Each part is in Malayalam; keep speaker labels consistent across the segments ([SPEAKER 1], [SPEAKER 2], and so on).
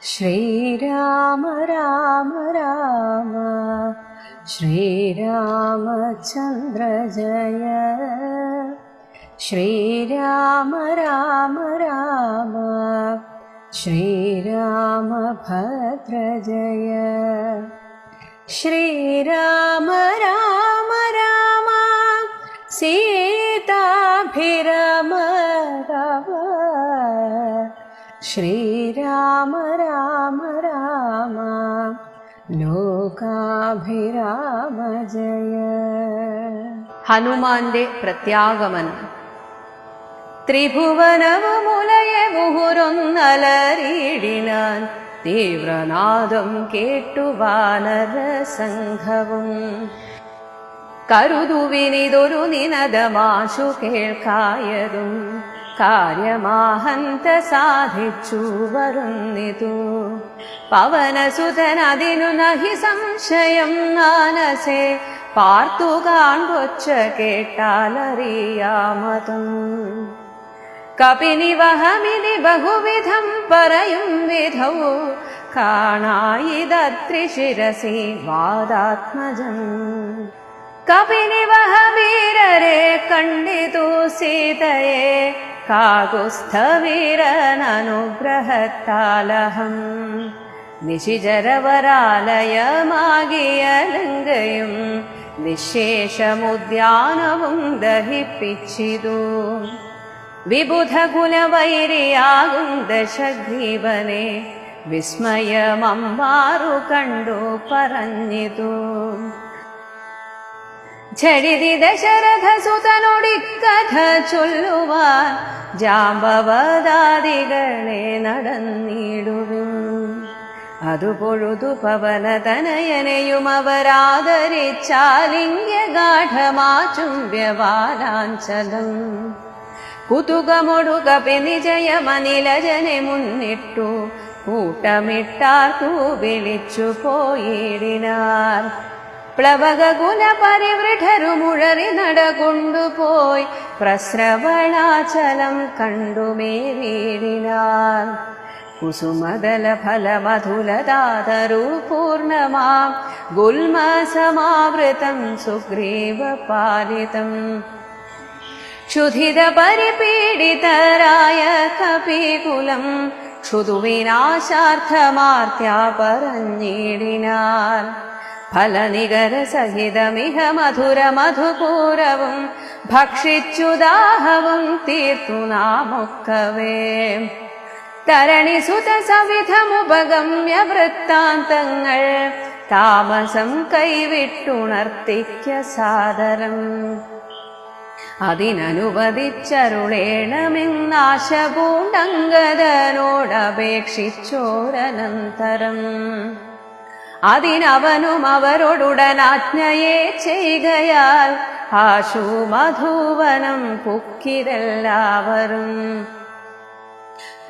[SPEAKER 1] ശ്രീരാമ രാമ രാമ ശ്രീരാമചന്ദ്ര ജയ. ശ്രീരാമ രാമ രാമ ശ്രീരാമഭദ്ര ജയ. ശ്രീരാമ രാമ രാമ സീതാഭിരാമ രാമ. ശ്രീരാമ രാമ രാമ ലോകാഭിരാമ ജയ. ഹനുമാന്റെ പ്രത്യാഗമനം. ത്രിഭുവനവുമുലയെ മുഹുരൊന്നലറിയിടിനാൻ തീവ്രനാദം കേട്ടു വാനര സംഘവും. കരുതുവിനിതൊരു നിനദമാശു കേൾക്കായതും കാര്യമാഹന്ത സാധിച്ചു വരുന്നിതു. പവനസുതനതിനു നഹി സംശയം മാനസേ പാർത്തു കാൺകൊച്ച കേട്ടാലറിയാമതും. കപിനിവഹമിനി ബഹുവിധം പറയും വിധൗ കാണായിതത്രിശിരസി വാദാത്മജം. കപിനിവഹവീരരെ കണ്ടിതു സീതയെ കാകുസ്ഥവീരനനുഗ്രഹത്താലഹം. നിശിചരവരാലയമാകിയ ലങ്കയും നിശേഷമുദ്യാനവും ദഹിപ്പിച്ചിതു. വിബുധകുലവൈരിയാകും ദശഗ്രീവനെ വിസ്മയമമ്മാറു കണ്ടു പറഞ്ഞിതു. ഝടിതി ദശരഥസുതനോടിക്കഥ ചൊല്ലുവാൻ ജാമ്പവദാദികളെ നടന്നിടുവിൻ. അതു പൊഴുതു പവനതനയനെയും അവരാദരിച്ചാലിംഗ്യഗാഠമാചുംബ്യവാലാഞ്ചലം. കുതുകമൊടു കപിനിജയമനിലജനെ മുന്നിട്ടു കൂട്ടമിട്ടാർത്തു വിളിച്ചു പോയിടിനാർ. പ്ലവകുല പരിവൃഢരുമുഴറി നടകൊണ്ടുപോയി പ്രസ്രവണാചലം കണ്ടുമേറിയിടിനാർ. കുസുമദല ഫലമധുലതാതരു പൂർണമാം ഗുൽമസമാവൃതം സുഗ്രീവപാലിതം. ക്ഷുധിത പരിപീഡിതരായ കപികുലം ക്ഷുതുവിനാശാർത്ഥമാർത്യാ പറഞ്ഞിടിനാർ. ഫലനികരസഹിതമിഹ മധുര മധുപൂരവും ഭക്ഷിച്ചുദാഹവും തീർത്തു നാമൊക്കവേ. തരണിസുത സവിധമുപഗമ്യ വൃത്താന്തങ്ങൾ താമസം കൈവിട്ടുണർത്തിക്ക സാദരം. അതിനനുവദിച്ചരുളേണമെന്നാശപൂണ്ടങ്കദനോടപേക്ഷിച്ചോരനന്തരം. അതിനവനും അവരോടുടനാജ്ഞയെ ചെയ്കയാൽ ആശു മധുവനം പുക്കിരെല്ലാവരും.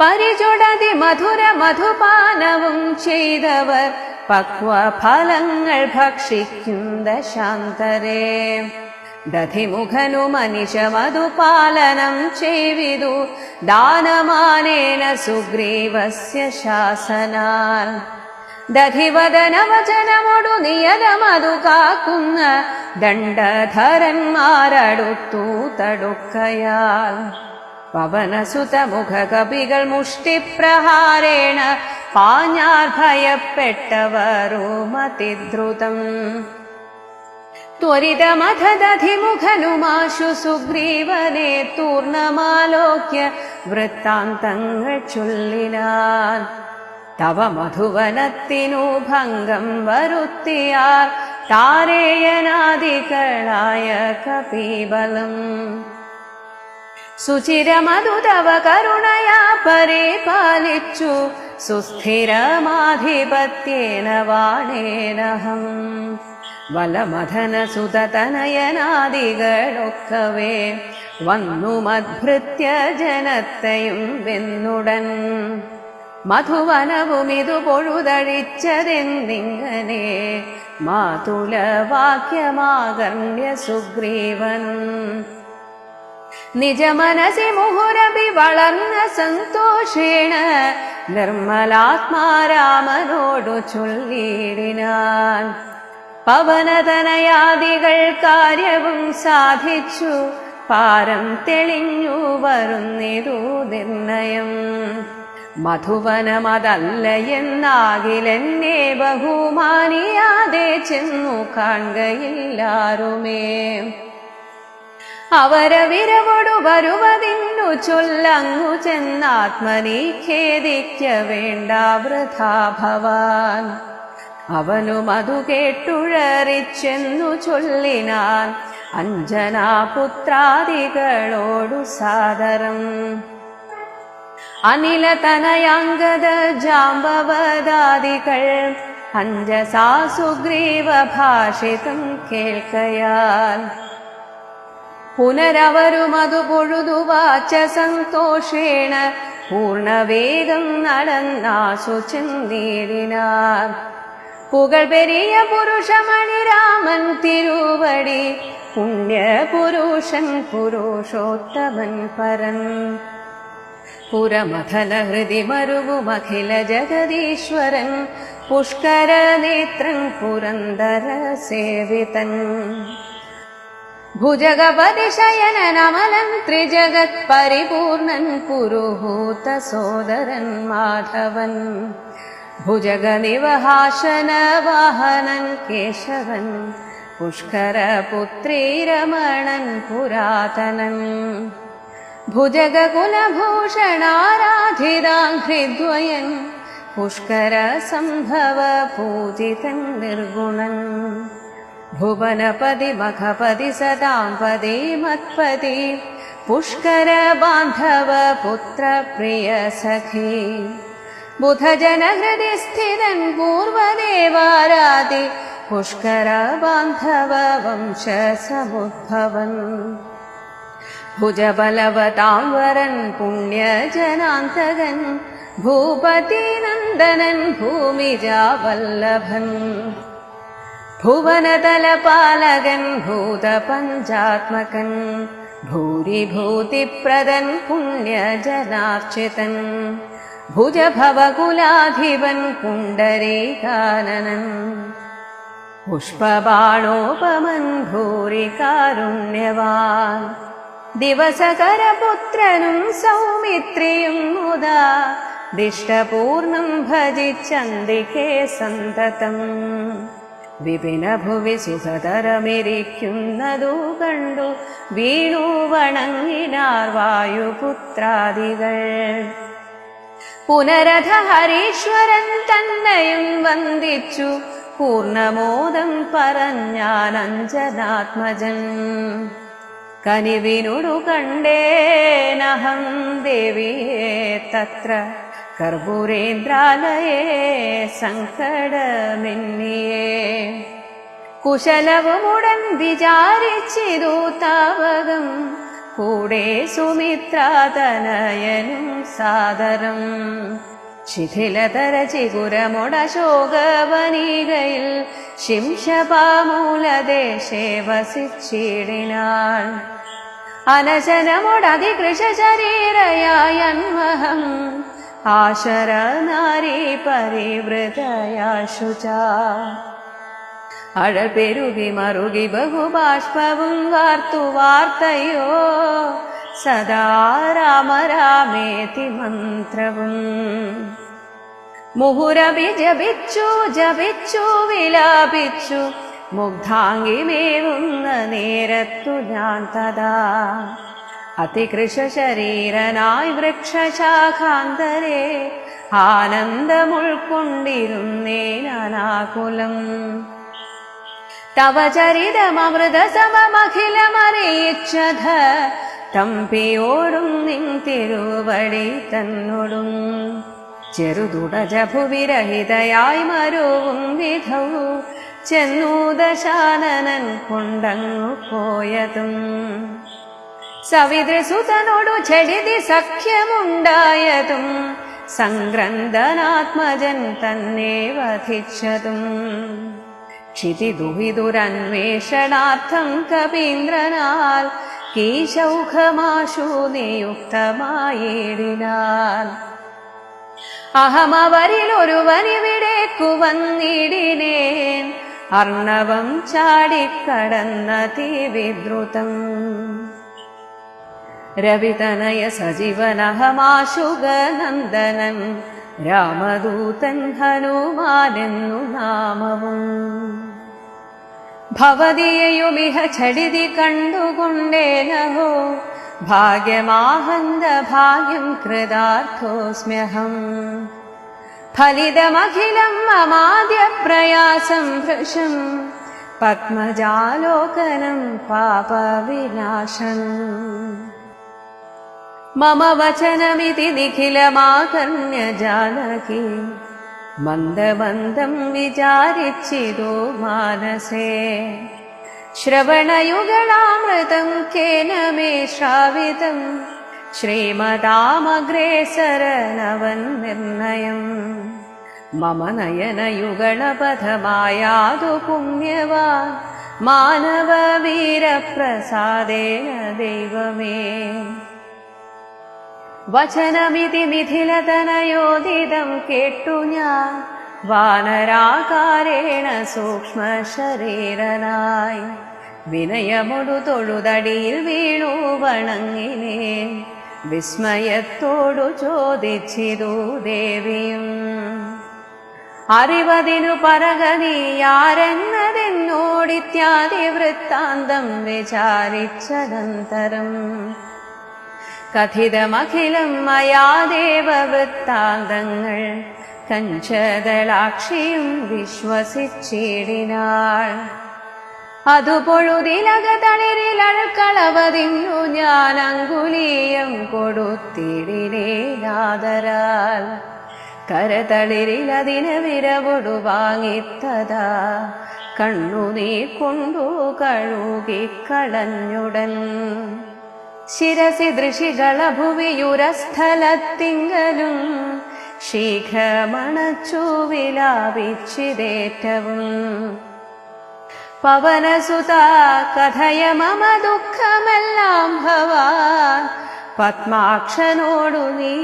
[SPEAKER 1] പരിചൊടതി മധുര മധുപാനവും ചെയ്തവർ പക്വഫലങ്ങൾ ഭക്ഷിക്കും ദശാന്തരേ. ദധിമുഖനു മനിഷ മധുപാലനം ചെയ്വിതു ദാനമാനേന സുഗ്രീവസ്യ ശാസനാൽ. ദധിവദനവചനമൊടു നിയതമതു കാക്കുന്ന ദണ്ഡധരന്മാരടുത്തു തടുക്കയാൽ. പവനസുത മുഖകപികൾ മുഷ്ടിപ്രഹാരേണ പാഞ്ഞാർ ഭയപ്പെട്ടവരുമതിദ്രുതം. ത്വരിതമധദധിമുഖനുമാശു സുഗ്രീവനെ തൂർണമാലോക്യ വൃത്താന്തങ്ങൾ ചൊല്ലിനാൻ. തവ മധുവനത്തിനു ഭംഗം വരുത്തിയാർ താരേയനാദികളായ കപിബലം. സുചിരമധു തവ കരുണയാ പരിപാലിച്ചു സുസ്ഥിരമാധിപത്യേന വാണേനഹം. വലമഥന സുതതനയനാദികളൊക്കവേ വന്നു മദ്ഭൃത്യ ജനത്തെയും വെന്നുടൻ. മധുവനവുമിതു പൊഴുതഴിച്ചതെന്നിങ്ങനെ മാതുലവാക്യമാകർണ്യ സുഗ്രീവൻ. നിജമനസി മുഹുരഭി വളർന്ന സന്തോഷേണ നിർമ്മലാത്മാരാമനോടു ചൊല്ലിയിടിനാൻ. പവനതനയാദികൾ കാര്യവും സാധിച്ചു പാരം തെളിഞ്ഞു വരുന്നിതു നിർണയം. മധുവനമതല്ല എന്നാകിലെന്നെ ബഹുമാനിയാതെ ചെന്നു കാണുകയില്ലാരുമേ. അവരവിരവൊടു വരുവതിന്നു ചൊല്ലങ്ങു ചെന്നാത്മനി ഖേദിക്ക വേണ്ട വൃഥാ ഭവാൻ. അവനും അതു കേട്ടുഴറിച്ചെന്നു ചൊല്ലിനാൻ അഞ്ജനാപുത്രാദികളോടു സാദരം. അനിലതനയാംഗദ ജാംബവദാദികൾ അഞ്ജസാ സുഗ്രീവ ഭാഷിതം കേൾക്കയാൽ. പുനരവരുമതു പൊഴുതു വാച്ച സന്തോഷേണ പൂർണ്ണവേഗം നടന്നാസു ചെന്നീടിനാർ. പുകൾ പെരിയ പുരുഷമണി രാമൻ തിരുവടി പുണ്യപുരുഷൻ പുരുഷോത്തമൻ പരൻ. പുരമഥന ഹൃദി മരുവുമഖില ജഗദീശ്വരൻ പുഷ്കര നേത്രൻ പുരന്ദര സേവിതൻ. ഭുജഗപതി ശയനനമലൻ ത്രിജഗത് പരിപൂർണൻ പുരുഹൂത സോദരൻ മാധവൻ. ഭുജഗ നിവഹാശന വാഹനൻ കേശവൻ പുഷ്കര പുത്രീ രമണൻ പുരാതനൻ. ഭുജഗ കുലഭൂഷണാരാധിതാഘ്രിദ്വയൻ പുഷ്കര സംഭവ പൂജിതൻ നിർഗുണൻ. ഭുവനപതി മഖപതി സദാംപതി മത്പതി പുഷ്കര ബാന്ധവ പുത്ര പ്രിയ സഖി. ബുധജന ഹൃദി സ്ഥിതൻ പൂർവദേവാരാധി പുഷ്കര ബാന്ധവ വംശ സമുദ്ഭവൻ. ഭുജബലവതാംവരൻ പുണ്യജനാന്തകൻ ഭൂപതി നന്ദനൻ ഭൂമിജാവല്ലഭൻ. ഭുവനതലപാലകൻ ഭൂതപഞ്ചാത്മകൻ ഭൂരിഭൂതിപ്രദൻ പുണ്യജനാർച്ചിതൻ. ഭുജഭവകുലാധിപൻ പുണ്ഡരീകാനനൻ പുഷ്പബാണോപമൻ ഭൂരികാരുണ്യവാൻ. ദിവസകരപുത്രനും സൗമിത്രിയും മുദാ ദിഷ്ടപൂർണം ഭജിച്ചന്തികേ സന്തതം. വിപിന ഭുവി സുഖതരമിരിക്കുന്നതു കണ്ടു വീണു വണങ്ങിനാർ വായുപുത്രാദികൾ. പുനരഥ ഹരീശ്വരൻ തന്നെയും വന്ദിച്ചു പൂർണമോദം പറഞ്ഞാൻ അഞ്ജനാത്മജൻ. കനിവിനോടു കണ്ടേനഹം ദേവിയെ തത്ര കർപ്പൂരേന്ദ്രാലയേ സങ്കടമെന്നിയേ. കുശലവുമുടൻ വിചാരിച്ചിതു താവകം കൂടെ സുമിത്രാതനയനും സാദരം. ശിഥിലതര ചിഗുരമൊടശോകവനികയിൽ ശിംശപാമൂലദേശേ വസിച്ചിടിനാൾ. അനശനമൊടധികൃശ ശരീരയായന്വഹം ആശര നാരീ പരിവൃതയാശുച. അഴൽ പെരുകി മറുകി ബഹുബാഷ്പവും വാർത്തു വാർത്തയോ സദാ രാമ രാമേതി മന്ത്രവും. മുഹുരഭി ജപിച്ചു ജപിച്ചു വിലാപിച്ചു മുഗ്ധാംഗി മേവുന്ന നേരത്തു ഞാൻ തഥാ അതികൃശ ശരീരനായി വൃക്ഷശാഖാന്തരേ ആനന്ദമുൾക്കൊണ്ടിരുന്നേനാകുലം. തവ ചരിതമൃത സമമഖിലമറിയിച്ചത് തമ്പിയോടും നിൻ തിരുവടി തന്നോടും. ചെറുതുടജഭുവിരഹിതയായി മരുവും വിധൗ ചെന്നു ദശാനനൻ കൊണ്ടങ്ങു പോയതും. സവിതൃസുതനോടു ചെടിതി സഖ്യമുണ്ടായതും സംഗ്രന്ഥനാത്മജൻ തന്നെ വധിച്ചതും. ക്ഷിതിദുഹിതുരന്വേഷണാർത്ഥം കപീന്ദ്രനാൽ കീശൗഖമാശു നിയുക്തമായിടിനാൽ അഹമവരിലൊരുവനിവിടേക്കു വന്നിടിനേൻ അർണവം ചാടിക്കടന്ന തീവിദ്രുതം രവിതനയ സജീവനഹമാശുഗനന്ദനൻ രാമദൂതൻ ഹനുമാനെന്നു നാമവും ഭവതിയെയുമിഹ ചടിതി കണ്ടുകൊണ്ടേനഹോ ഭാഗ്യമാഹന്ത ഭാഗ്യം കൃതാർത്ഥോസ്മ്യഹം ഫലിതമഖിലം മമാദ്യ പ്രയാസം ഭൃശം പത്മജാലോകനം പാപവിനാശം മമ വചനമിതി നിഖിലമാകർണ്യ ജാനകി മന്ദമന്ദം വിചാരിച്ചിതു മാനസേ ശ്രവണയുഗളാമൃതം കേന മേ ശ്രാവിതം ശ്രീമതാമഗ്രേസരനവൻ നിർണയം മമ നയനയുഗളപഥമായാതു പുണ്യവാൻ മാനവവീരപ്രസാദേന ദൈവമേ വചനമിതി മിഥിലതനയോദിതം കേട്ടു ഞാൻ വാനരാകാരേണ സൂക്ഷ്മ ശരീരനായി വിനയമൊടു തൊഴുതടിയിൽ വീണു വണങ്ങിനേൻ വിസ്മയത്തോടു ചോദിച്ചിതു ദേവിയും അറിവതിനു പറകനീയാരെന്നതെന്നോടിത്യാദി വൃത്താന്തം വിചാരിച്ചനന്തരം കഥിതമഖിലം മയാ ദേവവൃത്താന്തങ്ങൾ കഞ്ചദളാക്ഷിയും വിശ്വസിച്ചിടിനാൾ അതു പൊഴുതിലകതളിരിലഴക്കളവതിന്നു ഞാൻ അങ്കുലീയം കൊടുത്തിടിനേനാദരാൽ കരതളിരിലതിന് വിരവൊടു വാങ്ങിത്തതാ കണ്ണുനീർ കൊണ്ടു കഴുകിക്കളഞ്ഞുടൻ ശിരസി ദൃശികളഭുവിയുരസ്ഥലത്തിങ്കലും ശീഘ്രമണച്ചു വിലാപിച്ചിതേറ്റവും പവനസുത കഥയ മമ ദുഃഖമെല്ലാം ഭവാൻ പത്മാക്ഷനോടു നീ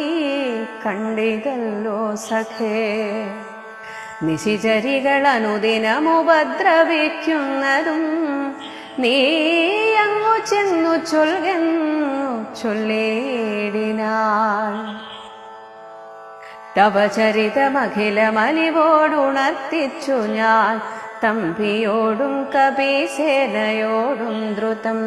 [SPEAKER 1] കണ്ടിതല്ലോ സഖേ നിശിചരികൾ അനുദിനമുപദ്രവിക്കുന്നതും നീ അങ്ങു ചെന്നു ചൊൽകെന്നു ചൊല്ലേടിനാൾ തവ ചരിതമഖിലമലിവോടുണർത്തിച്ചു ഞാൻ തമ്പിയോടും കപീസേനയോടും ദ്രുതം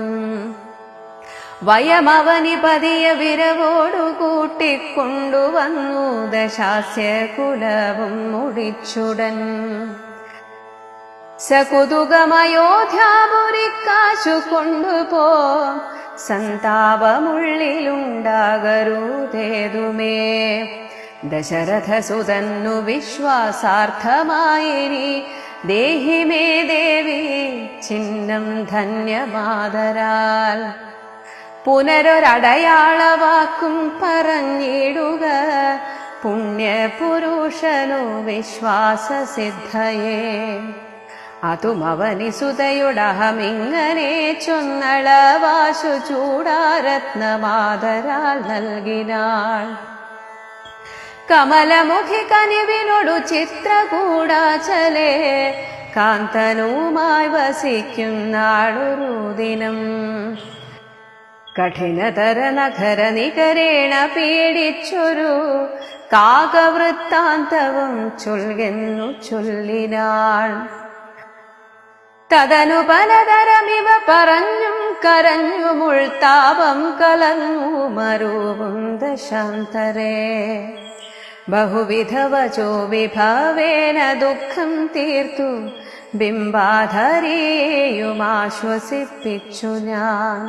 [SPEAKER 1] വയമവനി പതിയ വിരവോടു കൂട്ടിക്കൊണ്ടുവന്നു ദശാസ്യ കുലവും മുടിച്ചുടൻ സകുതുകമയോധ്യാപുരിക്കാശു കൊണ്ടുപോ സന്താപമുള്ളിലുണ്ടാകരുതേതുമേ ദശരഥസുതന്നു വിശ്വാസാർത്ഥമായിരി ദേഹി മേ ദേവി ചിഹ്നം ധന്യമാതരാൽ പുനരൊരടയാളവാക്കും പറഞ്ഞിടുക പുണ്യപുരുഷനു വിശ്വാസസിദ്ധയേ അതുമവനി സുതയുടഹമിങ്ങനെ ചൊന്നളവാശു ചൂടാരത്നമാതരാൽ നൽകിനാൾ കമലമുഖി കനിവിനോടു ചിത്രകൂടാചലേ കാന്തനുമായി വസിക്കുന്നാളൊരു ദിനം കഠിനതര നഗര നികരേണ പീഡിച്ചൊരു കാകവൃത്താന്തവും ചൊൽകെന്നു ചൊല്ലിനാൾ തദനു പലതരമിവ പറഞ്ഞും കരഞ്ഞുമുൾത്താപം കലർന്നു മരുവും ദശാന്തരേ ബഹുവിധവചോ വിഭവേന ദുഃഖം തീർത്തു ബിംബാധരിയെയുമാശ്വസിപ്പിച്ചു ഞാൻ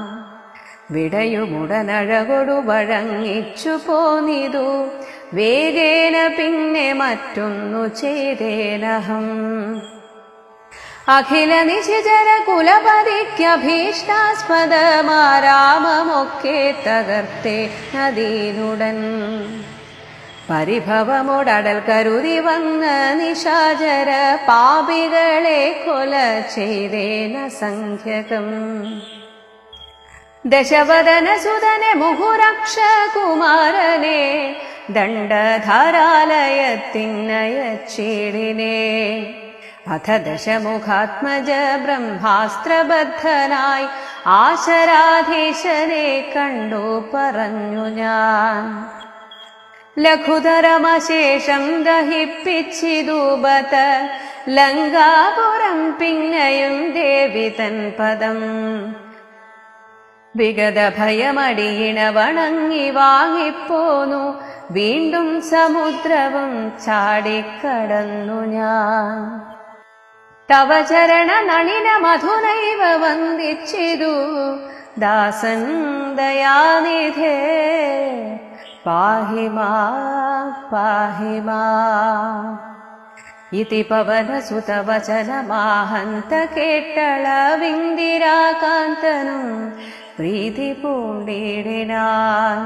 [SPEAKER 1] വിടയുമുടനഴകൊടു വഴങ്ങിച്ചു പോന്നിതു വേഗേന പിന്നെ മറ്റൊന്നു ചെയ്തേനഹം അഖില നിശിചര കുലപതിക്കഭീഷ്ടാസ്പദമാരാമമൊക്കെ തകർത്തേ നദീനുടൻ പരിഭവമോടടൽ കരുതി വന്ന നിശാചര പാപികളെ കൊല ചെയ്തേന സംഖ്യകം ദശവദനസുതനെ മുഹുരക്ഷകുമാരനെ ദണ്ഡധാരാലയത്തിനയച്ചീടിനെ. അഥ ദശമുഖാത്മജ ബ്രഹ്മാസ്ത്രബദ്ധനായി ആശരാധീശനെ കണ്ടു പറഞ്ഞു ഞാൻ. ലഘുതരമശേഷം ദഹിപ്പിച്ചിതു ബത ലങ്കാപുരം പിന്നെയും ദേവി തൻ പദം. വിഗത ഭയമടിയിണ വണങ്ങി വാങ്ങിപ്പോന്നു വീണ്ടും സമുദ്രവും ചാടിക്കടന്നു ഞാൻ. തവ ചരണ നളിന മധുനൈവ വന്ദിച്ചിതു ദാസൻ ദയാനിധേ പാഹിമാ പാഹിമാ. ഇതി പവനസുത വചനമാഹന്ത കേട്ടളവിന്ദിരാകാന്തനും പ്രീതി പൂണ്ടിടിനാൻ.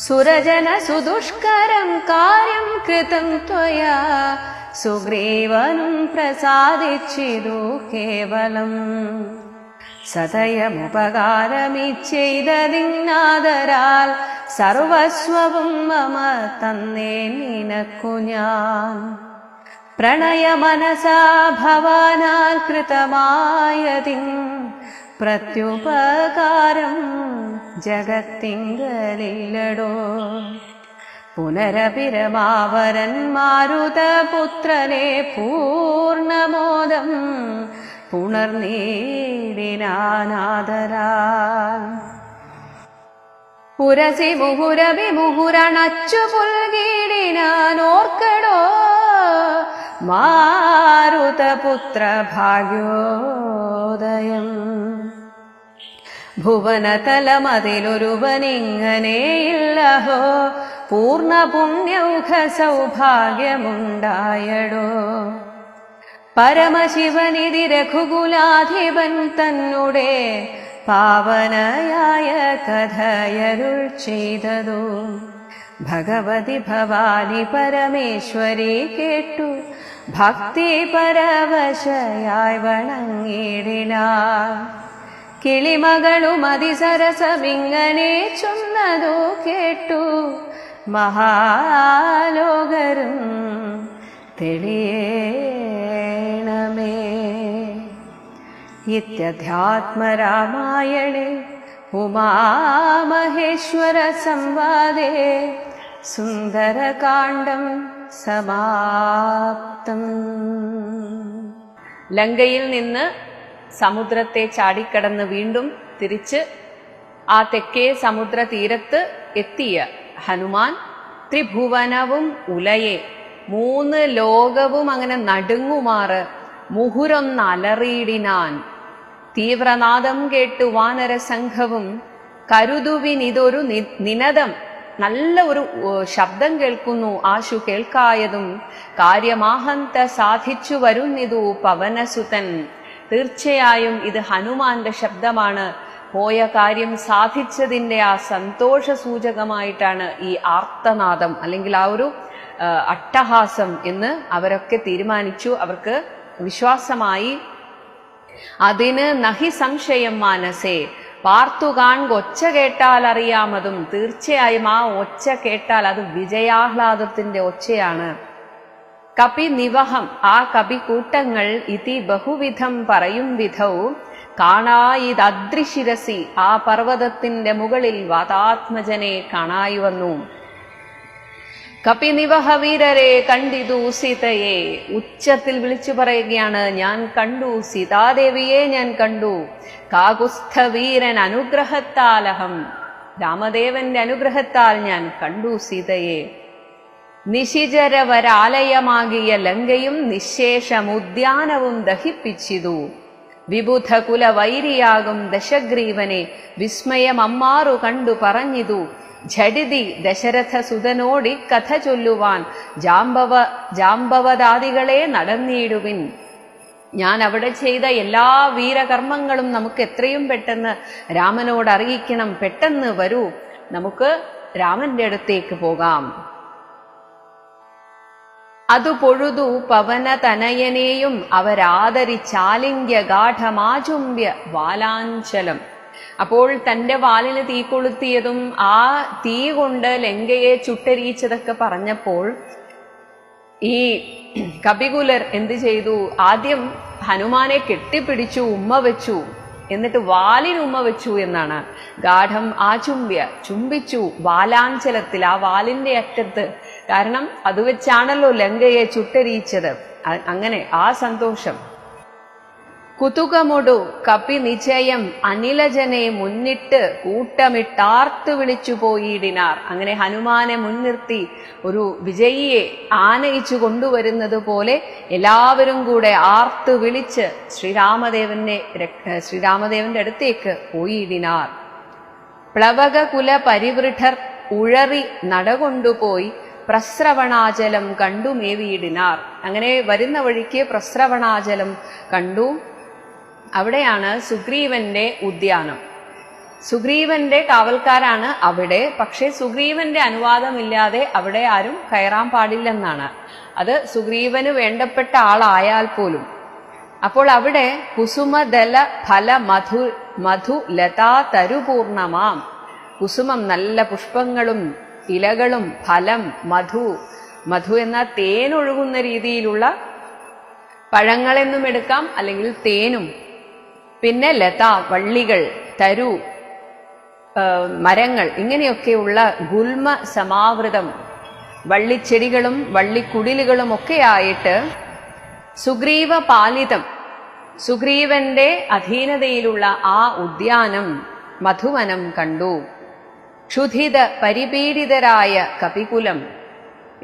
[SPEAKER 1] സുരജന സുദുഷ്കരം കാര്യം കൃതം ത്വയാ സുഗ്രീവനും പ്രസാദിച്ചിതു കേവലം. സദയമുപകാരമിച്ചെയ്തതിന്നാദരാൽ സർവസ്വവും മമ തന്നേ നിനക്കു ഞാൻ. പ്രണയമനസാ ഭവാനാൽ കൃതമായതിൻ പ്രത്യുപകാരം ജഗത്തിങ്കലില്ലടോ. പുനരപിരമാവരൻ മാരുതപുത്രനെ പൂർണമോദം പുണർനീടിനാനാദരാൽ. പുരസി മുഹുരവി മുഹുരണച്ചു പുൽകീടിനാനോർക്കടോ മാരുതപുത്ര ഭാഗ്യോദയം. ഭുവനതലമതിലൊരുവനിങ്ങനെയില്ലഹോ പൂർണ്ണ പുണ്യൗഘ സൗഭാഗ്യമുണ്ടായടോ. പരമശിവനിധി രഘുകുലാധിപൻ തന്നുടെ പാവനയായ കഥയരുൾ ചെയ്തതു. ഭഗവതി ഭവാനി പരമേശ്വരി കേട്ടു ഭക്തി പരവശയായി വണങ്ങിടിനാൾ. കിളിമകളും അതിസരസമിങ്ങനെ ചൊന്നതു കേട്ടു മഹാലോകരും തെളിയേണമേ. ഇത്യധ്യാത്മരാമായണേ ഉമാമഹേശ്വര സംവാദേ സുന്ദരകാണ്ഡം സമാപ്തം. ലങ്കയിൽ നിന്ന് സമുദ്രത്തെ ചാടിക്കടന്ന് വീണ്ടും തിരിച്ച് ആ തെക്കേ സമുദ്ര തീരത്ത് എത്തിയ ഹനുമാൻ ത്രിഭുവനവും ഉലയെ 3 ലോകവും അങ്ങനെ നടുങ്ങുമാറ് മുഹുരൊന്നലറിയിടിനാൻ. തീവ്രനാദം കേട്ടു വാനരസംഘവും കരുതുവിനിതൊരു നിനദം, നല്ല ഒരു ശബ്ദം കേൾക്കുന്നു, ആശു കേൾക്കായതും. കാര്യമാഹന്ത സാധിച്ചു വരുന്നിതു പവനസുതൻ. തീർച്ചയായും ഇത് ഹനുമാന്റെ ശബ്ദമാണ്. പോയ കാര്യം സാധിച്ചതിൻ്റെ ആ സന്തോഷ സൂചകമായിട്ടാണ് ഈ ആർത്തനാദം അല്ലെങ്കിൽ ആ ഒരു അട്ടഹാസം എന്ന് അവരൊക്കെ തീരുമാനിച്ചു. അവർക്ക് വിശ്വാസമായി. അതിന് നഹി സംശയം മാനസേ, പാർത്തുകാൺ ഒച്ച കേട്ടാൽ അറിയാമതും. തീർച്ചയായും ആ ഒച്ച കേട്ടാൽ അത് വിജയാഹ്ലാദത്തിന്റെ ഒച്ചയാണ്. കപി നിവഹം, ആ കപികൂട്ടങ്ങൾ ഇതി ബഹുവിധം പറയും വിധൗ കാണായിതദ്രിശിരസി, ആ പർവ്വതത്തിന്റെ മുകളിൽ വാതാത്മജനെ കാണായി വന്നു. കപിനിവഹ വീരരെ കണ്ടിതു സീതയെ, ഉച്ചത്തിൽ വിളിച്ചു പറയുകയാണ്, ഞാൻ കണ്ടു സീതാദേവിയെ, ഞാൻ കണ്ടു. കാകുസ്ഥ വീരൻ അനുഗ്രഹത്താലഹം, രാമദേവന്റെ അനുഗ്രഹത്താൽ ഞാൻ കണ്ടു സീതയെ. നിശിചരവരാലയമാകിയ ലങ്കയും നിശേഷമുദ്യാനവും ദഹിപ്പിച്ചിതു. വിബുധ കുലവൈരിയാകും ദശഗ്രീവനെ വിസ്മയമമ്മാറു കണ്ടു പറഞ്ഞിതു. ഝടിതി ദശരഥ സുതനോടി കഥ ചൊല്ലുവാൻ ജാമ്പവതാദികളെ നടന്നിടുവിൻ. ഞാൻ അവിടെ ചെയ്ത എല്ലാ വീരകർമ്മങ്ങളും നമുക്ക് എത്രയും പെട്ടെന്ന് രാമനോട് അറിയിക്കണം. പെട്ടെന്ന് വരൂ, നമുക്ക് രാമന്റെ അടുത്തേക്ക് പോകാം. അതു പൊഴുതു പവനതനയനെയും അവരാദരിച്ചാലിംഗ്യ ഗാഠമാചുംബ്യ വാലാഞ്ചലം. അപ്പോൾ തന്റെ വാലിന് തീ കൊളുത്തിയതും ആ തീ കൊണ്ട് ലങ്കയെ ചുട്ടരിയിച്ചതൊക്കെ പറഞ്ഞപ്പോൾ ഈ കപികുലർ എന്ത് ചെയ്തു? ആദ്യം ഹനുമാനെ കെട്ടിപ്പിടിച്ചു, ഉമ്മ വെച്ചു, എന്നിട്ട് വാലിന് ഉമ്മ വെച്ചു എന്നാണ്. ഗാഠം ആചുംബ്യ, ചുംബിച്ചു വാലാഞ്ചലത്തിൽ, ആ വാലിന്റെ അറ്റത്ത്. കാരണം അത് വെച്ചാണല്ലോ ലങ്കയെ ചുട്ടരിയിച്ചത്. അങ്ങനെ ആ സന്തോഷം. കുതുകമൊടു കപി നിചയം അനിലജനെ മുന്നിട്ട് കൂട്ടമിട്ടാർത്തു വിളിച്ചു പോയിടിനാർ. അങ്ങനെ ഹനുമാനെ മുൻനിർത്തി ഒരു വിജയിയെ ആനയിച്ചു കൊണ്ടുവരുന്നത് പോലെ എല്ലാവരും കൂടെ ആർത്തു വിളിച്ച് ശ്രീരാമദേവന്റെ അടുത്തേക്ക് പോയിടിനാർ. പ്ലവക കുല പരിവൃഢർ ഉഴറി നടകൊണ്ടുപോയി പ്രസ്രവണാചലം കണ്ടു മേവിയിടിനാർ. അങ്ങനെ വരുന്ന വഴിക്ക് പ്രസ്രവണാചലം കണ്ടു. അവിടെയാണ് സുഗ്രീവന്റെ ഉദ്യാനം. സുഗ്രീവന്റെ കാവൽക്കാരാണ് അവിടെ. പക്ഷേ സുഗ്രീവന്റെ അനുവാദമില്ലാതെ അവിടെ ആരും കയറാൻ പാടില്ലെന്നാണ്. അത് സുഗ്രീവന് വേണ്ടപ്പെട്ട ആളായാൽ പോലും. അപ്പോൾ അവിടെ കുസുമദല ഫല മധു ലതാ തരുപൂർണമാം, കുസുമം നല്ല പുഷ്പങ്ങളും ഇലകളും, ഫലം മധു എന്ന തേനൊഴുകുന്ന രീതിയിലുള്ള പഴങ്ങളെന്നും എടുക്കാം, അല്ലെങ്കിൽ തേനും. പിന്നെ ലത വള്ളികൾ, തരു മരങ്ങൾ, ഇങ്ങനെയൊക്കെയുള്ള ഗുൽമ സമാവൃതം വള്ളിച്ചെടികളും വള്ളിക്കുടിലുകളും ഒക്കെ ആയിട്ട് സുഗ്രീവ പാലിതം, സുഗ്രീവന്റെ അധീനതയിലുള്ള ആ ഉദ്യാനം മധുവനം കണ്ടു. ക്ഷുധിത പരിപീഡിതരായ കപികുലം,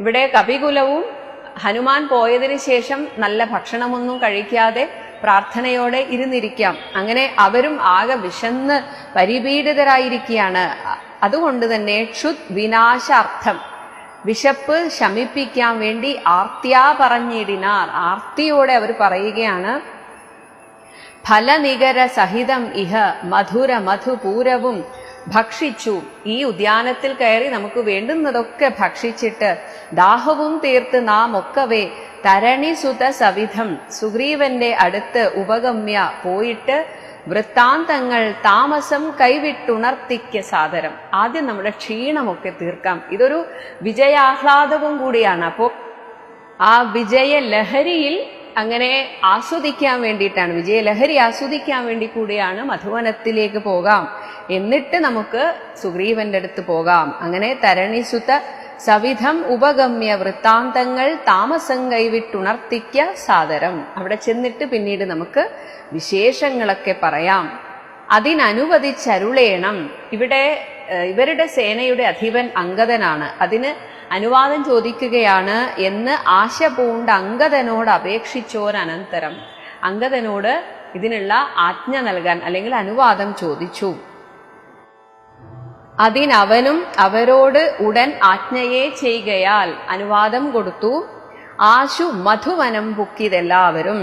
[SPEAKER 1] ഇവിടെ കപികുലവും ഹനുമാൻ പോയതിനു ശേഷം നല്ല ഭക്ഷണമൊന്നും കഴിക്കാതെ പ്രാർത്ഥനയോടെ ഇരുന്നിരിക്കാം. അങ്ങനെ അവരും ആകെ വിശന്ന് പരിപീഡിതരായിരിക്കുകയാണ്. അതുകൊണ്ട് തന്നെ ക്ഷുത് വിനാശാർത്ഥം, വിശപ്പ് ശമിപ്പിക്കാൻ വേണ്ടി ആർത്തിയാ പറഞ്ഞിടിനാർ. ആർത്തിയോടെ അവർ പറയുകയാണ്, ഫലനികര സഹിതം ഇഹ മധുര മധുപൂരവും ഭക്ഷിച്ചു. ഈ ഉദ്യാനത്തിൽ കയറി നമുക്ക് വേണ്ടുന്നതൊക്കെ ഭക്ഷിച്ചിട്ട് ദാഹവും തീർത്ത് നാം ഒക്കവേ തരണിസുത സവിധം, സുഗ്രീവന്റെ അടുത്ത് ഉപഗമ്യ പോയിട്ട് വൃത്താന്തങ്ങൾ താമസം കൈവിട്ടുണർത്തിക്ക സാദരം. ആദ്യം നമ്മുടെ ക്ഷീണമൊക്കെ തീർക്കാം. ഇതൊരു വിജയാഹ്ലാദവും കൂടിയാണ്. അപ്പോൾ ആ വിജയലഹരിയിൽ അങ്ങനെ ആസ്വദിക്കാൻ വേണ്ടിയിട്ടാണ്, വിജയലഹരി ആസ്വദിക്കാൻ വേണ്ടി കൂടിയാണ് മധുവനത്തിലേക്ക് പോകാം. എന്നിട്ട് നമുക്ക് സുഗ്രീവന്റെ അടുത്ത് പോകാം. അങ്ങനെ തരണിസുത സവിധം ഉപഗമ്യ വൃത്താന്തങ്ങൾ താമസം കൈവിട്ടുണർത്തിക്ക സാദരം. അവിടെ ചെന്നിട്ട് പിന്നീട് നമുക്ക് വിശേഷങ്ങളൊക്കെ പറയാം. അതിനനുവദിച്ചരുളേണം. ഇവിടെ ഇവരുടെ സേനയുടെ അധിപൻ അംഗദനാണ്. അതിന് അനുവാദം ചോദിക്കുകയാണ് എന്ന് ആശ പൂണ്ട അംഗദനോട് അപേക്ഷിച്ചോരനന്തരം അംഗദനോട് ഇതിനുള്ള ആജ്ഞ നൽകാൻ അല്ലെങ്കിൽ അനുവാദം ചോദിച്ചു. അതിനവനും അവരോട് ഉടൻ ആജ്ഞയെ ചെയ്യുകയാൽ അനുവാദം കൊടുത്തു. ആശു മധുവനം പുക്കിയതെല്ലാവരും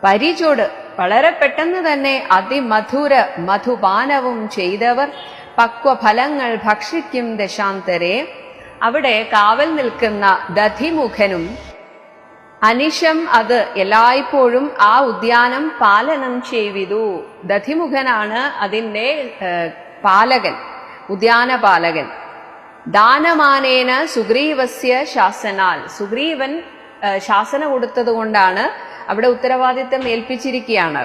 [SPEAKER 1] പരിചോട് വളരെ പെട്ടെന്ന് തന്നെ അതിമധുര മധുപാനവും ചെയ്തവർ പക്വഫലങ്ങൾ ഭക്ഷിക്കും ദശാന്തരെ. അവിടെ കാവൽ നിൽക്കുന്ന ദധിമുഖനും അനിശം അത് എല്ലായ്പ്പോഴും ആ ഉദ്യാനം പാലനം ചെയ്തു. ദധിമുഖനാണ് അതിൻ്റെ പാലകൻ, ഉദ്യാനപാലകൻ. ദാനമാനേന സുഗ്രീവസ്യ ശാസനാൽ, സുഗ്രീവൻ ശാസന കൊടുത്തത് കൊണ്ടാണ് അവിടെ ഉത്തരവാദിത്തം ഏൽപ്പിച്ചിരിക്കുകയാണ്.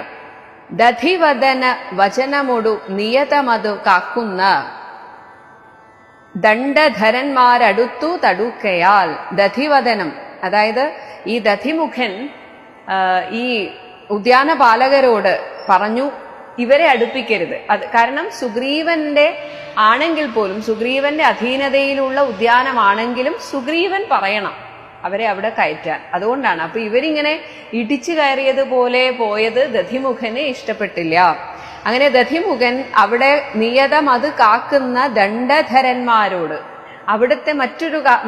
[SPEAKER 1] ദധിവദന വചനമൊടു നിയതമതു കാക്കുന്ന ദണ്ഡധരന്മാരടുത്തു തടുക്കയാൽ. ദധിവദനം, അതായത് ഈ ദധിമുഖൻ ഈ ഉദ്യാനപാലകരോട് പറഞ്ഞു, ഇവരെ അടുപ്പിക്കരുത്. അത് കാരണം സുഗ്രീവന്റെ ആണെങ്കിൽ പോലും, സുഗ്രീവന്റെ അധീനതയിലുള്ള ഉദ്യാനമാണെങ്കിലും സുഗ്രീവൻ പറയണം അവരെ അവിടെ കയറ്റാൻ. അതുകൊണ്ടാണ്. അപ്പൊ ഇവരിങ്ങനെ ഇടിച്ചു കയറിയതുപോലെ പോയത് ദധിമുഖന് ഇഷ്ടപ്പെട്ടില്ല. അങ്ങനെ ദധിമുഖൻ അവിടെ നിയതം അത് കാക്കുന്ന ദണ്ഡധരന്മാരോട്, അവിടുത്തെ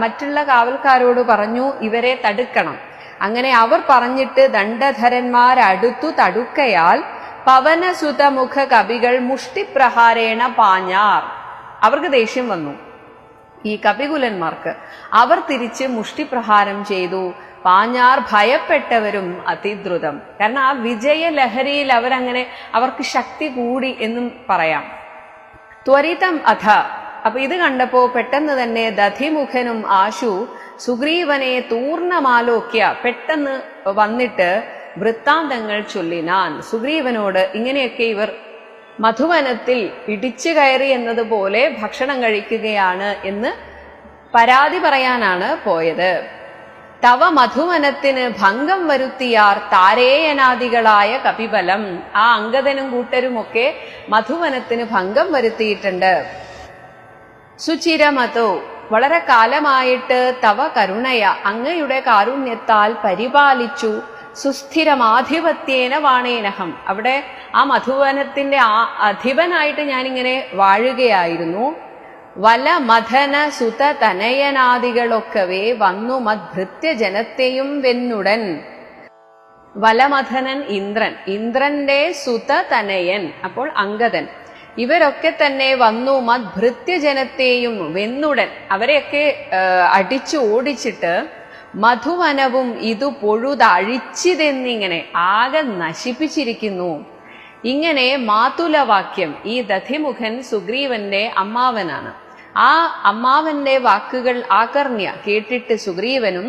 [SPEAKER 1] മറ്റുള്ള കാവൽക്കാരോട് പറഞ്ഞു ഇവരെ തടുക്കണം. അങ്ങനെ അവർ പറഞ്ഞിട്ട് ദണ്ഡധരന്മാരടുത്തു തടുക്കയാൽ പവനസുതമുഖ കവികൾ മുഷ്ടിപ്രഹാരേണ പാഞ്ഞാർ. അവർക്ക് ദേഷ്യം വന്നു, ഈ കപികുലന്മാർക്ക്. അവർ തിരിച്ച് മുഷ്ടിപ്രഹാരം ചെയ്തു. പാഞ്ഞാർ ഭയപ്പെട്ടവരും അതിദ്രുതം. കാരണം ആ വിജയലഹരിയിൽ അവർക്ക് ശക്തി കൂടി എന്നും പറയാം. ത്വരിതം അഥ, അപ്പൊ ഇത് കണ്ടപ്പോ പെട്ടെന്ന് തന്നെ ദധിമുഖനും ആശു സുഗ്രീവനെ തൂർണമാലോക്യ, പെട്ടെന്ന് വന്നിട്ട് വൃത്താന്തങ്ങൾ ചൊല്ലിനാൻ. സുഗ്രീവനോട് ഇങ്ങനെയൊക്കെ ഇവർ മധുവനത്തിൽ ഇടിച്ചു കയറി എന്നതുപോലെ ഭക്ഷണം കഴിക്കുകയാണ് എന്ന് പരാതി പറയാനാണ് പോയത്. തവ മധുവനത്തിന് ഭംഗം വരുത്തിയാർ താരേയനാദികളായ കപിബലം. ആ അംഗദനും കൂട്ടരുമൊക്കെ മധുവനത്തിന് ഭംഗം വരുത്തിയിട്ടുണ്ട്. സുചിരമതോ, വളരെ കാലമായിട്ട് തവ കരുണയ, അങ്ങയുടെ കാരുണ്യത്താൽ പരിപാലിച്ചു. സുസ്ഥിരമാധിപത്യേന വാണേനഹം, അവിടെ ആ മധുവനത്തിന്റെ അധിപനായിട്ട് ഞാനിങ്ങനെ വാഴുകയായിരുന്നു. വലമഥന സുത തനയനാദികളൊക്കവേ വന്നു മദ്ഭൃത്യ ജനത്തെയും വെന്നുടൻ. വലമഥനൻ ഇന്ദ്രൻ, ഇന്ദ്രന്റെ സുത തനയൻ അപ്പോൾ അംഗദൻ, ഇവരൊക്കെ തന്നെ വന്നു മദ്ഭൃത്യ ജനത്തെയും വെന്നുടൻ, അവരെയൊക്കെ അടിച്ചു ഓടിച്ചിട്ട് മധുവനവും ഇതു പൊഴുതഴിച്ചിതെന്നിങ്ങനെ ആകെ നശിപ്പിച്ചിരിക്കുന്നു. ഇങ്ങനെ മാതുലവാക്യം, ഈ ദധിമുഖൻ സുഗ്രീവന്റെ അമ്മാവനാണ്. ആ അമ്മാവന്റെ വാക്കുകൾ ആകർണ്യ കേട്ടിട്ട് സുഗ്രീവനും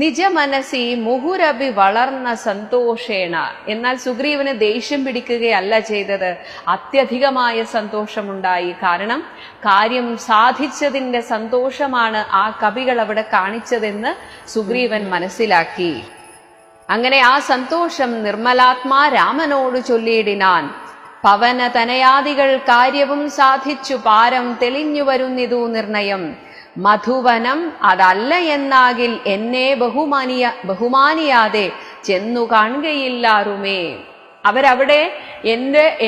[SPEAKER 1] നിജമനസി മുഹുരഭി വളർന്ന സന്തോഷേണ, എന്നാൽ സുഗ്രീവന് ദേഷ്യം പിടിക്കുകയല്ല ചെയ്തത്, അത്യധികമായ സന്തോഷമുണ്ടായി. കാരണം കാര്യം സാധിച്ചതിന്റെ സന്തോഷമാണ് ആ കവികൾ അവിടെ കാണിച്ചതെന്ന് സുഗ്രീവൻ മനസ്സിലാക്കി. അങ്ങനെ ആ സന്തോഷം നിർമ്മലാത്മാ രാമനോട് ചൊല്ലിയിടിനാൻ. പവന തനയാദികൾ കാര്യവും സാധിച്ചു പാരം തെളിഞ്ഞു വരുന്നിതു നിർണയം. മധുവനം അതല്ല എന്നാകിൽ എന്നെ ബഹുമാനിയാതെ ചെന്നു കാണുകയില്ലാറുമേ. അവരവിടെ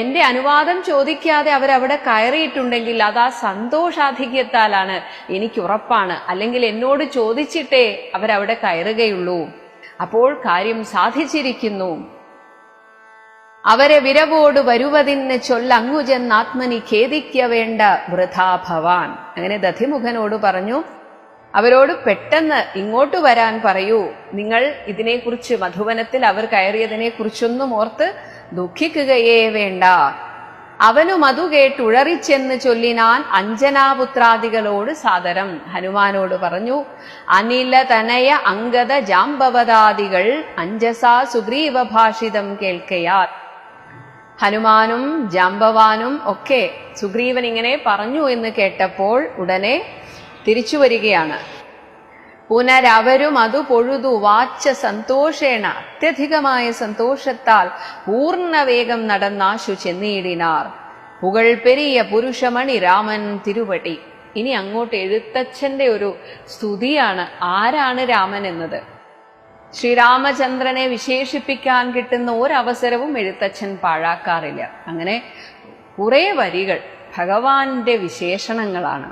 [SPEAKER 1] എന്റെ അനുവാദം ചോദിക്കാതെ അവരവിടെ കയറിയിട്ടുണ്ടെങ്കിൽ അത് ആ സന്തോഷാധിക്യത്താലാണ്, എനിക്ക് ഉറപ്പാണ്. അല്ലെങ്കിൽ എന്നോട് ചോദിച്ചിട്ടേ അവരവിടെ കയറുകയുള്ളൂ. അപ്പോൾ കാര്യം സാധിച്ചിരിക്കുന്നു. അവരെ വിരവോട് വരുവതിന് ചൊല്ലങ്ങു ചെന്നാത്മനി ഖേദിക്ക വേണ്ട വൃഥാ ഭവാൻ. അങ്ങനെ ദധിമുഖനോട് പറഞ്ഞു, അവരോട് പെട്ടെന്ന് ഇങ്ങോട്ട് വരാൻ പറയൂ. നിങ്ങൾ ഇതിനെക്കുറിച്ച്, മധുവനത്തിൽ അവർ കയറിയതിനെ കുറിച്ചൊന്നും ഓർത്ത് ദുഃഖിക്കുകയേ വേണ്ട. അവനും അതു കേട്ടുഴറിച്ചെന്ന് ചൊല്ലിനാൻ അഞ്ജനാപുത്രാദികളോട് സാദരം. ഹനുമാനോട് പറഞ്ഞു, അനില തനയ അംഗദ ജാംബവദാദികൾ അഞ്ജസാ സുഗ്രീവ ഭാഷിതം കേൾക്കയാ. ഹനുമാനും ജാംബവാനും ഒക്കെ സുഗ്രീവൻ ഇങ്ങനെ പറഞ്ഞു എന്ന് കേട്ടപ്പോൾ ഉടനെ തിരിച്ചു വരികയാണ്. പുനരവരും അതു പൊഴുതു വാച്ച സന്തോഷേണ, അത്യധികമായ സന്തോഷത്താൽ പൂർണ്ണവേഗം നടന്നാശു ചെന്നിയിടിനാർ. പുകൾ പെരിയ പുരുഷമണി രാമൻ തിരുവടി. ഇനി അങ്ങോട്ട് എഴുത്തച്ഛന്റെ ഒരു സ്തുതിയാണ്. ആരാണ് രാമൻ എന്നത്? ശ്രീരാമചന്ദ്രനെ വിശേഷിപ്പിക്കാൻ കിട്ടുന്ന ഒരവസരവും എഴുത്തച്ഛൻ പാഴാക്കാറില്ല. അങ്ങനെ കുറെ വരികൾ ഭഗവാന്റെ വിശേഷണങ്ങളാണ്.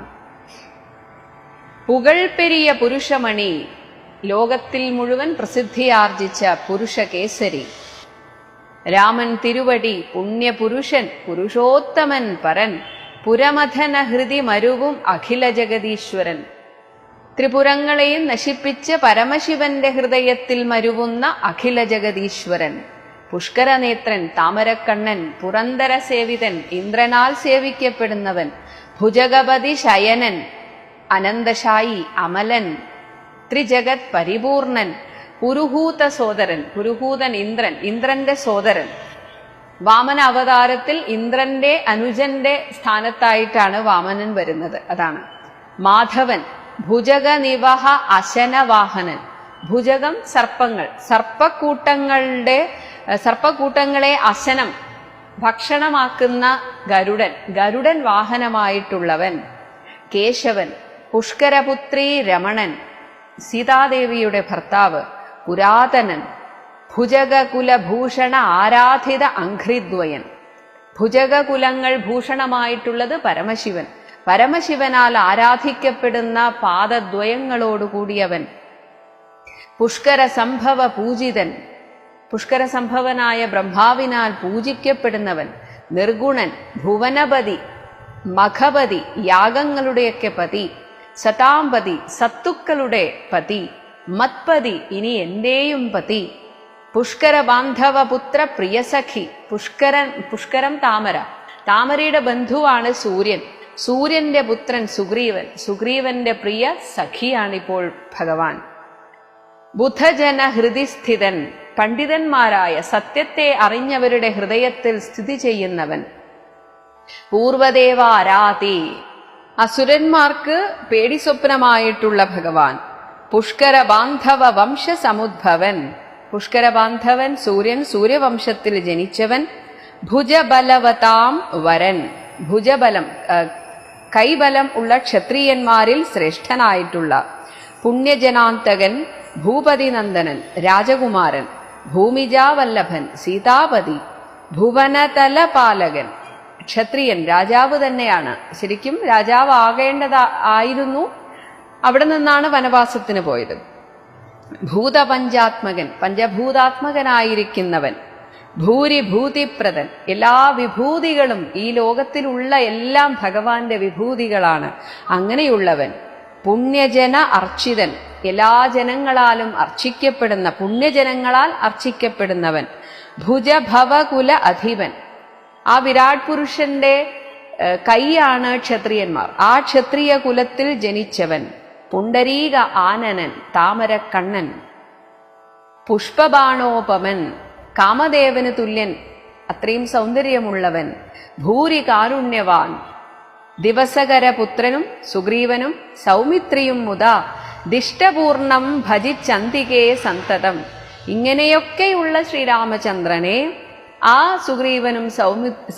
[SPEAKER 1] പുകൾപ്പെരിയ പുരുഷമണി, ലോകത്തിൽ മുഴുവൻ പ്രസിദ്ധിയാർജിച്ച പുരുഷകേസരി. രാമൻ തിരുവടി, പുണ്യപുരുഷൻ, പുരുഷോത്തമൻ പരൻ, പുരമഥന ഹൃദി മരുവും അഖില ജഗദീശ്വരൻ. ത്രിപുരങ്ങളെയും നശിപ്പിച്ച് പരമശിവന്റെ ഹൃദയത്തിൽ മരുവുന്ന അഖില ജഗദീശ്വരൻ. പുഷ്കരനേത്രൻ, താമരക്കണ്ണൻ, പുരന്തര സേവിതൻ, ഇന്ദ്രനാൽ സേവിക്കപ്പെടുന്നവൻ, ഭുജഗപതി ശയനൻ, അനന്തശായി, അമലൻ, ത്രിജഗത് പരിപൂർണൻ, പുരുഹൂത സോദരൻ. പുരുഹൂതൻ ഇന്ദ്രൻ, ഇന്ദ്രന്റെ സോദരൻ. വാമന അവതാരത്തിൽ ഇന്ദ്രന്റെ അനുജന്റെ സ്ഥാനത്തായിട്ടാണ് വാമനൻ വരുന്നത്. അതാണ് മാധവൻ, ഭുജഗ നിവഹ അശനവാഹനൻ. ഭുജകം സർപ്പങ്ങൾ, സർപ്പക്കൂട്ടങ്ങളെ അശനം ഭക്ഷണമാക്കുന്ന ഗരുഡൻ, ഗരുഡൻ വാഹനമായിട്ടുള്ളവൻ. കേശവൻ, പുഷ്കരപുത്രി രമണൻ, സീതാദേവിയുടെ ഭർത്താവ്. പുരാതനൻ, ഭുജഗകുലഭൂഷണ ആരാധിത അംഘ്രിദ്വയൻ. ഭുജഗകുലങ്ങൾ ഭൂഷണമായിട്ടുള്ളത് പരമശിവൻ, പരമശിവനാൽ ആരാധിക്കപ്പെടുന്ന പാദദ്വയങ്ങളോടുകൂടിയവൻ. പുഷ്കര സംഭവ പൂജിതൻ, പുഷ്കര സംഭവനായ ബ്രഹ്മാവിനാൽ പൂജിക്കപ്പെടുന്നവൻ. നിർഗുണൻ, ഭുവനപതി, മഖപതി, യാഗങ്ങളുടെയൊക്കെ പതി. സതാംപതി, സത്തുക്കളുടെ പതി. മത്പതി, ഇനി എന്റെയും പതി, പുഷ്കര ബാന്ധവ പുത്ര പ്രിയസഖി. പുഷ്കരം താമര, താമരയുടെ ബന്ധുവാണ് സൂര്യൻ, സൂര്യന്റെ പുത്രൻ സുഗ്രീവൻ, സുഗ്രീവന്റെ പ്രിയ സഖിയാണിപ്പോൾ ഭഗവാൻ. ബുധജന ഹൃദിസ്ഥിതൻ, പണ്ഡിതന്മാരായ സത്യത്തെ അറിഞ്ഞവരുടെ ഹൃദയത്തിൽ സ്ഥിതി ചെയ്യുന്നവൻ. പൂർവദേവ ആരാതി, അസുരന്മാർക്ക് പേടിസ്വപ്നമായിട്ടുള്ള ഭഗവാൻ. പുഷ്കര ബാന്ധവ വംശ സമുദ്ഭവൻ, പുഷ്കര ബാന്ധവൻ സൂര്യൻ, സൂര്യവംശത്തിൽ ജനിച്ചവൻ. ഭുജബലവതാം വരൻ, ഭുജബലം കൈബലം ഉള്ള ക്ഷത്രിയന്മാരിൽ ശ്രേഷ്ഠനായിട്ടുള്ള. പുണ്യജനാന്തകൻ, ഭൂപതി നന്ദനൻ, രാജകുമാരൻ. ഭൂമിജാവല്ലഭൻ, സീതാപതി. ഭുവനതലപാലകൻ, ക്ഷത്രിയൻ, രാജാവ് തന്നെയാണ്. ശരിക്കും രാജാവ് ആയിരുന്നു, അവിടെ നിന്നാണ് വനവാസത്തിന് പോയത്. ഭൂതപഞ്ചാത്മകൻ, പഞ്ചഭൂതാത്മകനായിരിക്കുന്നവൻ. ഭൂരിഭൂതിപ്രദൻ, എല്ലാ വിഭൂതികളും, ഈ ലോകത്തിലുള്ള എല്ലാം ഭഗവാന്റെ വിഭൂതികളാണ്, അങ്ങനെയുള്ളവൻ. പുണ്യജന അർച്ചിതൻ, എല്ലാ ജനങ്ങളാലും അർച്ചിക്കപ്പെടുന്ന, പുണ്യജനങ്ങളാൽ അർച്ചിക്കപ്പെടുന്നവൻ. ഭുജഭവകുല അധിപൻ, ആ വിരാട് പുരുഷന്റെ കൈയാണ് ക്ഷത്രിയന്മാർ, ആ ക്ഷത്രിയ കുലത്തിൽ ജനിച്ചവൻ. പുണ്ടരീക ആനനൻ, താമരക്കണ്ണൻ. പുഷ്പബാണോപമൻ, കാമദേവന് തുല്യൻ, അത്രയും സൗന്ദര്യമുള്ളവൻ. ഭൂരി കാരുണ്യവാൻ, ദിവസകരപുത്രനും സുഗ്രീവനും സൗമിത്രിയും മുതാ ദിഷ്ടപൂർണം ഭജിച്ചന്തികേ സന്തതം. ഇങ്ങനെയൊക്കെയുള്ള ശ്രീരാമചന്ദ്രനെ ആ സുഗ്രീവനും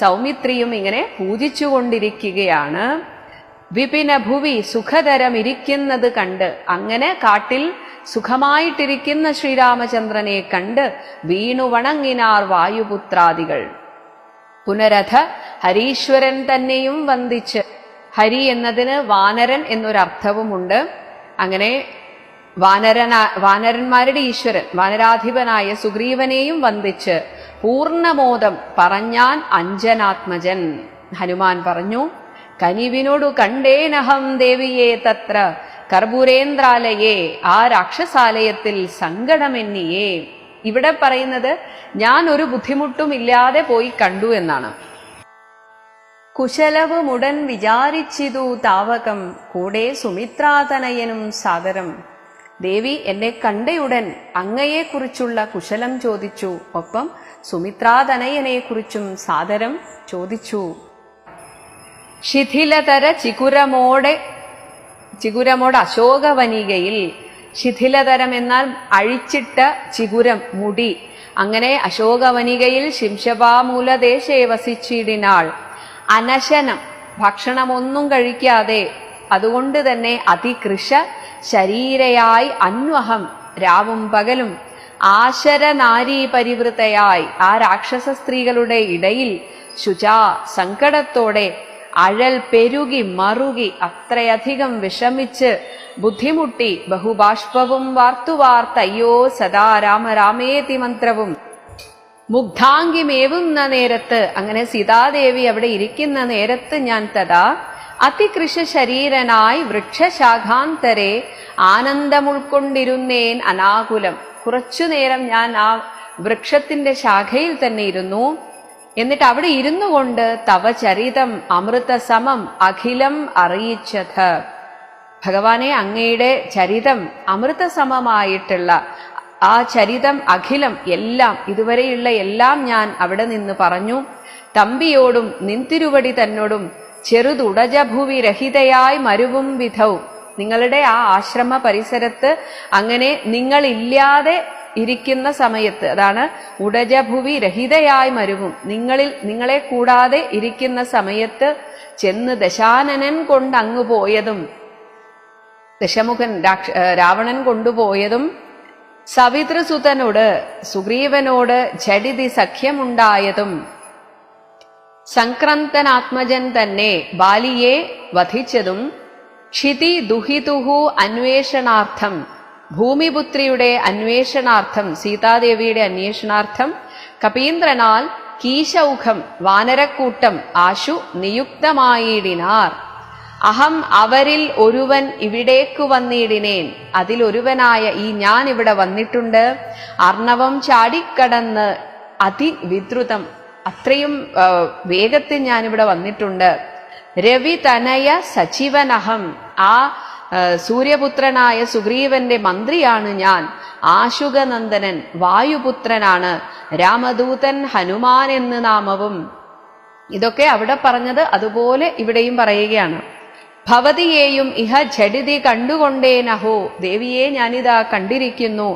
[SPEAKER 1] സൗമിത്രിയും ഇങ്ങനെ പൂജിച്ചുകൊണ്ടിരിക്കുകയാണ്. വിപിന ഭുവി സുഖതരമിരിക്കുന്നത് കണ്ട്, അങ്ങനെ കാട്ടിൽ സുഖമായിട്ടിരിക്കുന്ന ശ്രീരാമചന്ദ്രനെ കണ്ട് വീണു വണങ്ങിനാർ വായുപുത്രാദികൾ. പുനരഥ ഹരീശ്വരൻ തന്നെയും വന്ദിച്ച്, ഹരി എന്നതിന് വാനരൻ എന്നൊരർത്ഥവുമുണ്ട്. അങ്ങനെ വാനരന്മാരുടെ ഈശ്വരൻ, വാനരാധിപനായ സുഗ്രീവനെയും വന്ദിച്ച് പൂർണ്ണമോദം പറഞ്ഞാൻ അഞ്ജനാത്മജൻ. ഹനുമാൻ പറഞ്ഞു, കനിവിനോടു കണ്ടേനഹം ദേവിയെ തത്ര കർപ്പൂരേന്ദ്രാലയേ, ആ രാക്ഷസാലയത്തിൽ സങ്കടമെന്നിയേ. ഇവിടെ പറയുന്നത് ഞാൻ ഒരു ബുദ്ധിമുട്ടുമില്ലാതെ പോയി കണ്ടു എന്നാണ്. കുശലവുമുടൻ വിചാരിച്ചിതു താവകം, കൂടെ സുമിത്രാതനയനും സാദരം. ദേവി എന്നെ കണ്ടയുടൻ അങ്ങയെക്കുറിച്ചുള്ള കുശലം ചോദിച്ചു, ഒപ്പം സുമിത്രാതനയനെക്കുറിച്ചും സാദരം ചോദിച്ചു. ശിഥിലതര ചികുരമോട് അശോകവനികയിൽ, ശിഥിലതരം എന്നാൽ അഴിച്ചിട്ട ചികുരം, മുടി. അങ്ങനെ അശോകവനികയിൽ ശിംശപാമൂലദേശേ വസിച്ചിടിനാൾ. അനശനം, ഭക്ഷണമൊന്നും കഴിക്കാതെ, അതുകൊണ്ട് തന്നെ അതികൃശ ശരീരയായി അന്വഹം, രാവും പകലും ആശരനാരീ പരിവൃത്തയായി, ആ രാക്ഷസ സ്ത്രീകളുടെ ഇടയിൽ ശുചാ സങ്കടത്തോടെ അഴൽ പെരുകി മറുകി അത്രയധികം വിഷമിച്ച് ബുദ്ധിമുട്ടി ബഹുബാഷ്പവും വാർത്തുവാർത്തയ്യോ സദാ രാമരാമേതി മന്ത്രവും മുഗ്ധാംഗിമേവുന്ന നേരത്ത്, അങ്ങനെ സീതാദേവി അവിടെ ഇരിക്കുന്ന നേരത്ത് ഞാൻ തഥാ അതികൃശ ശരീരനായി വൃക്ഷശാഖാന്തരെ ആനന്ദം ഉൾക്കൊണ്ടിരുന്നേൻ അനാകുലം. കുറച്ചുനേരം ഞാൻ ആ വൃക്ഷത്തിന്റെ ശാഖയിൽ തന്നെ ഇരുന്നു. എന്നിട്ട് അവിടെ ഇരുന്നു കൊണ്ട് തവ ചരിതം അമൃതസമം അഖിലം അറിയിച്ചത്, ഭഗവാനെ അങ്ങയുടെ ചരിതം അമൃതസമമായിട്ടുള്ള ആ ചരിതം അഖിലം എല്ലാം, ഇതുവരെയുള്ള എല്ലാം ഞാൻ അവിടെ നിന്ന് പറഞ്ഞു. തമ്പിയോടും നിന്തിരുവടി തന്നോടും ചെറുതുടജഭുവി രഹിതയായി മരുവും വിധവും, നിങ്ങളുടെ ആ ആശ്രമ പരിസരത്ത് അങ്ങനെ നിങ്ങളില്ലാതെ ഇരിക്കുന്ന സമയത്ത്, അതാണ് ഉടജഭുവി രഹിതയായി മരുവും, നിങ്ങളെ കൂടാതെ ഇരിക്കുന്ന സമയത്ത് ചെന്ന് ദശാനനൻ കൊണ്ട് അങ്ങ് പോയതും, ദശമുഖൻ രാവണൻ കൊണ്ടുപോയതും, സവിതൃസുതനോട് സുഗ്രീവനോട് ഝടിതി സഖ്യമുണ്ടായതും, സംക്രാന്തനാത്മജൻ തന്നെ ബാലിയെ വധിച്ചതും, ക്ഷിതി ദുഹിതുഹു അന്വേഷണാർത്ഥം, ഭൂമിപുത്രിയുടെ അന്വേഷണാർത്ഥം, സീതാദേവിയുടെ അന്വേഷണാർത്ഥം കപീന്ദ്രനാൽ കീശൗഖം വാനരക്കൂട്ടം ആശു നിയുക്തമായിടിനാർ. അഹം അവരിൽ ഒരുവൻ ഇവിടേക്കു വന്നിടിനേൻ. അതിലൊരുവനായ ഈ ഞാൻ ഇവിടെ വന്നിട്ടുണ്ട്. അർണവം ചാടിക്കടന്ന് അതിവിദ്രുതം, അത്രയും വേഗത്തിൽ ഞാനിവിടെ വന്നിട്ടുണ്ട്. രവി തനയ സച്ചിവനഹം, ആ സൂര്യപുത്രനായ സുഗ്രീവന്റെ മന്ത്രിയാണ് ഞാൻ. ആശുകനന്ദനൻ വായുപുത്രനാണ്. രാമദൂതൻ ഹനുമാൻ എന്ന് നാമവും. ഇതൊക്കെ അവിടെ പറഞ്ഞത് അതുപോലെ ഇവിടെയും പറയുകയാണ്. ഭവതിയെയും ഇഹ ജഡിതി കണ്ടുകൊണ്ടേനഹോ, ദേവിയെ ഞാനിതാ കണ്ടിരിക്കുന്നു.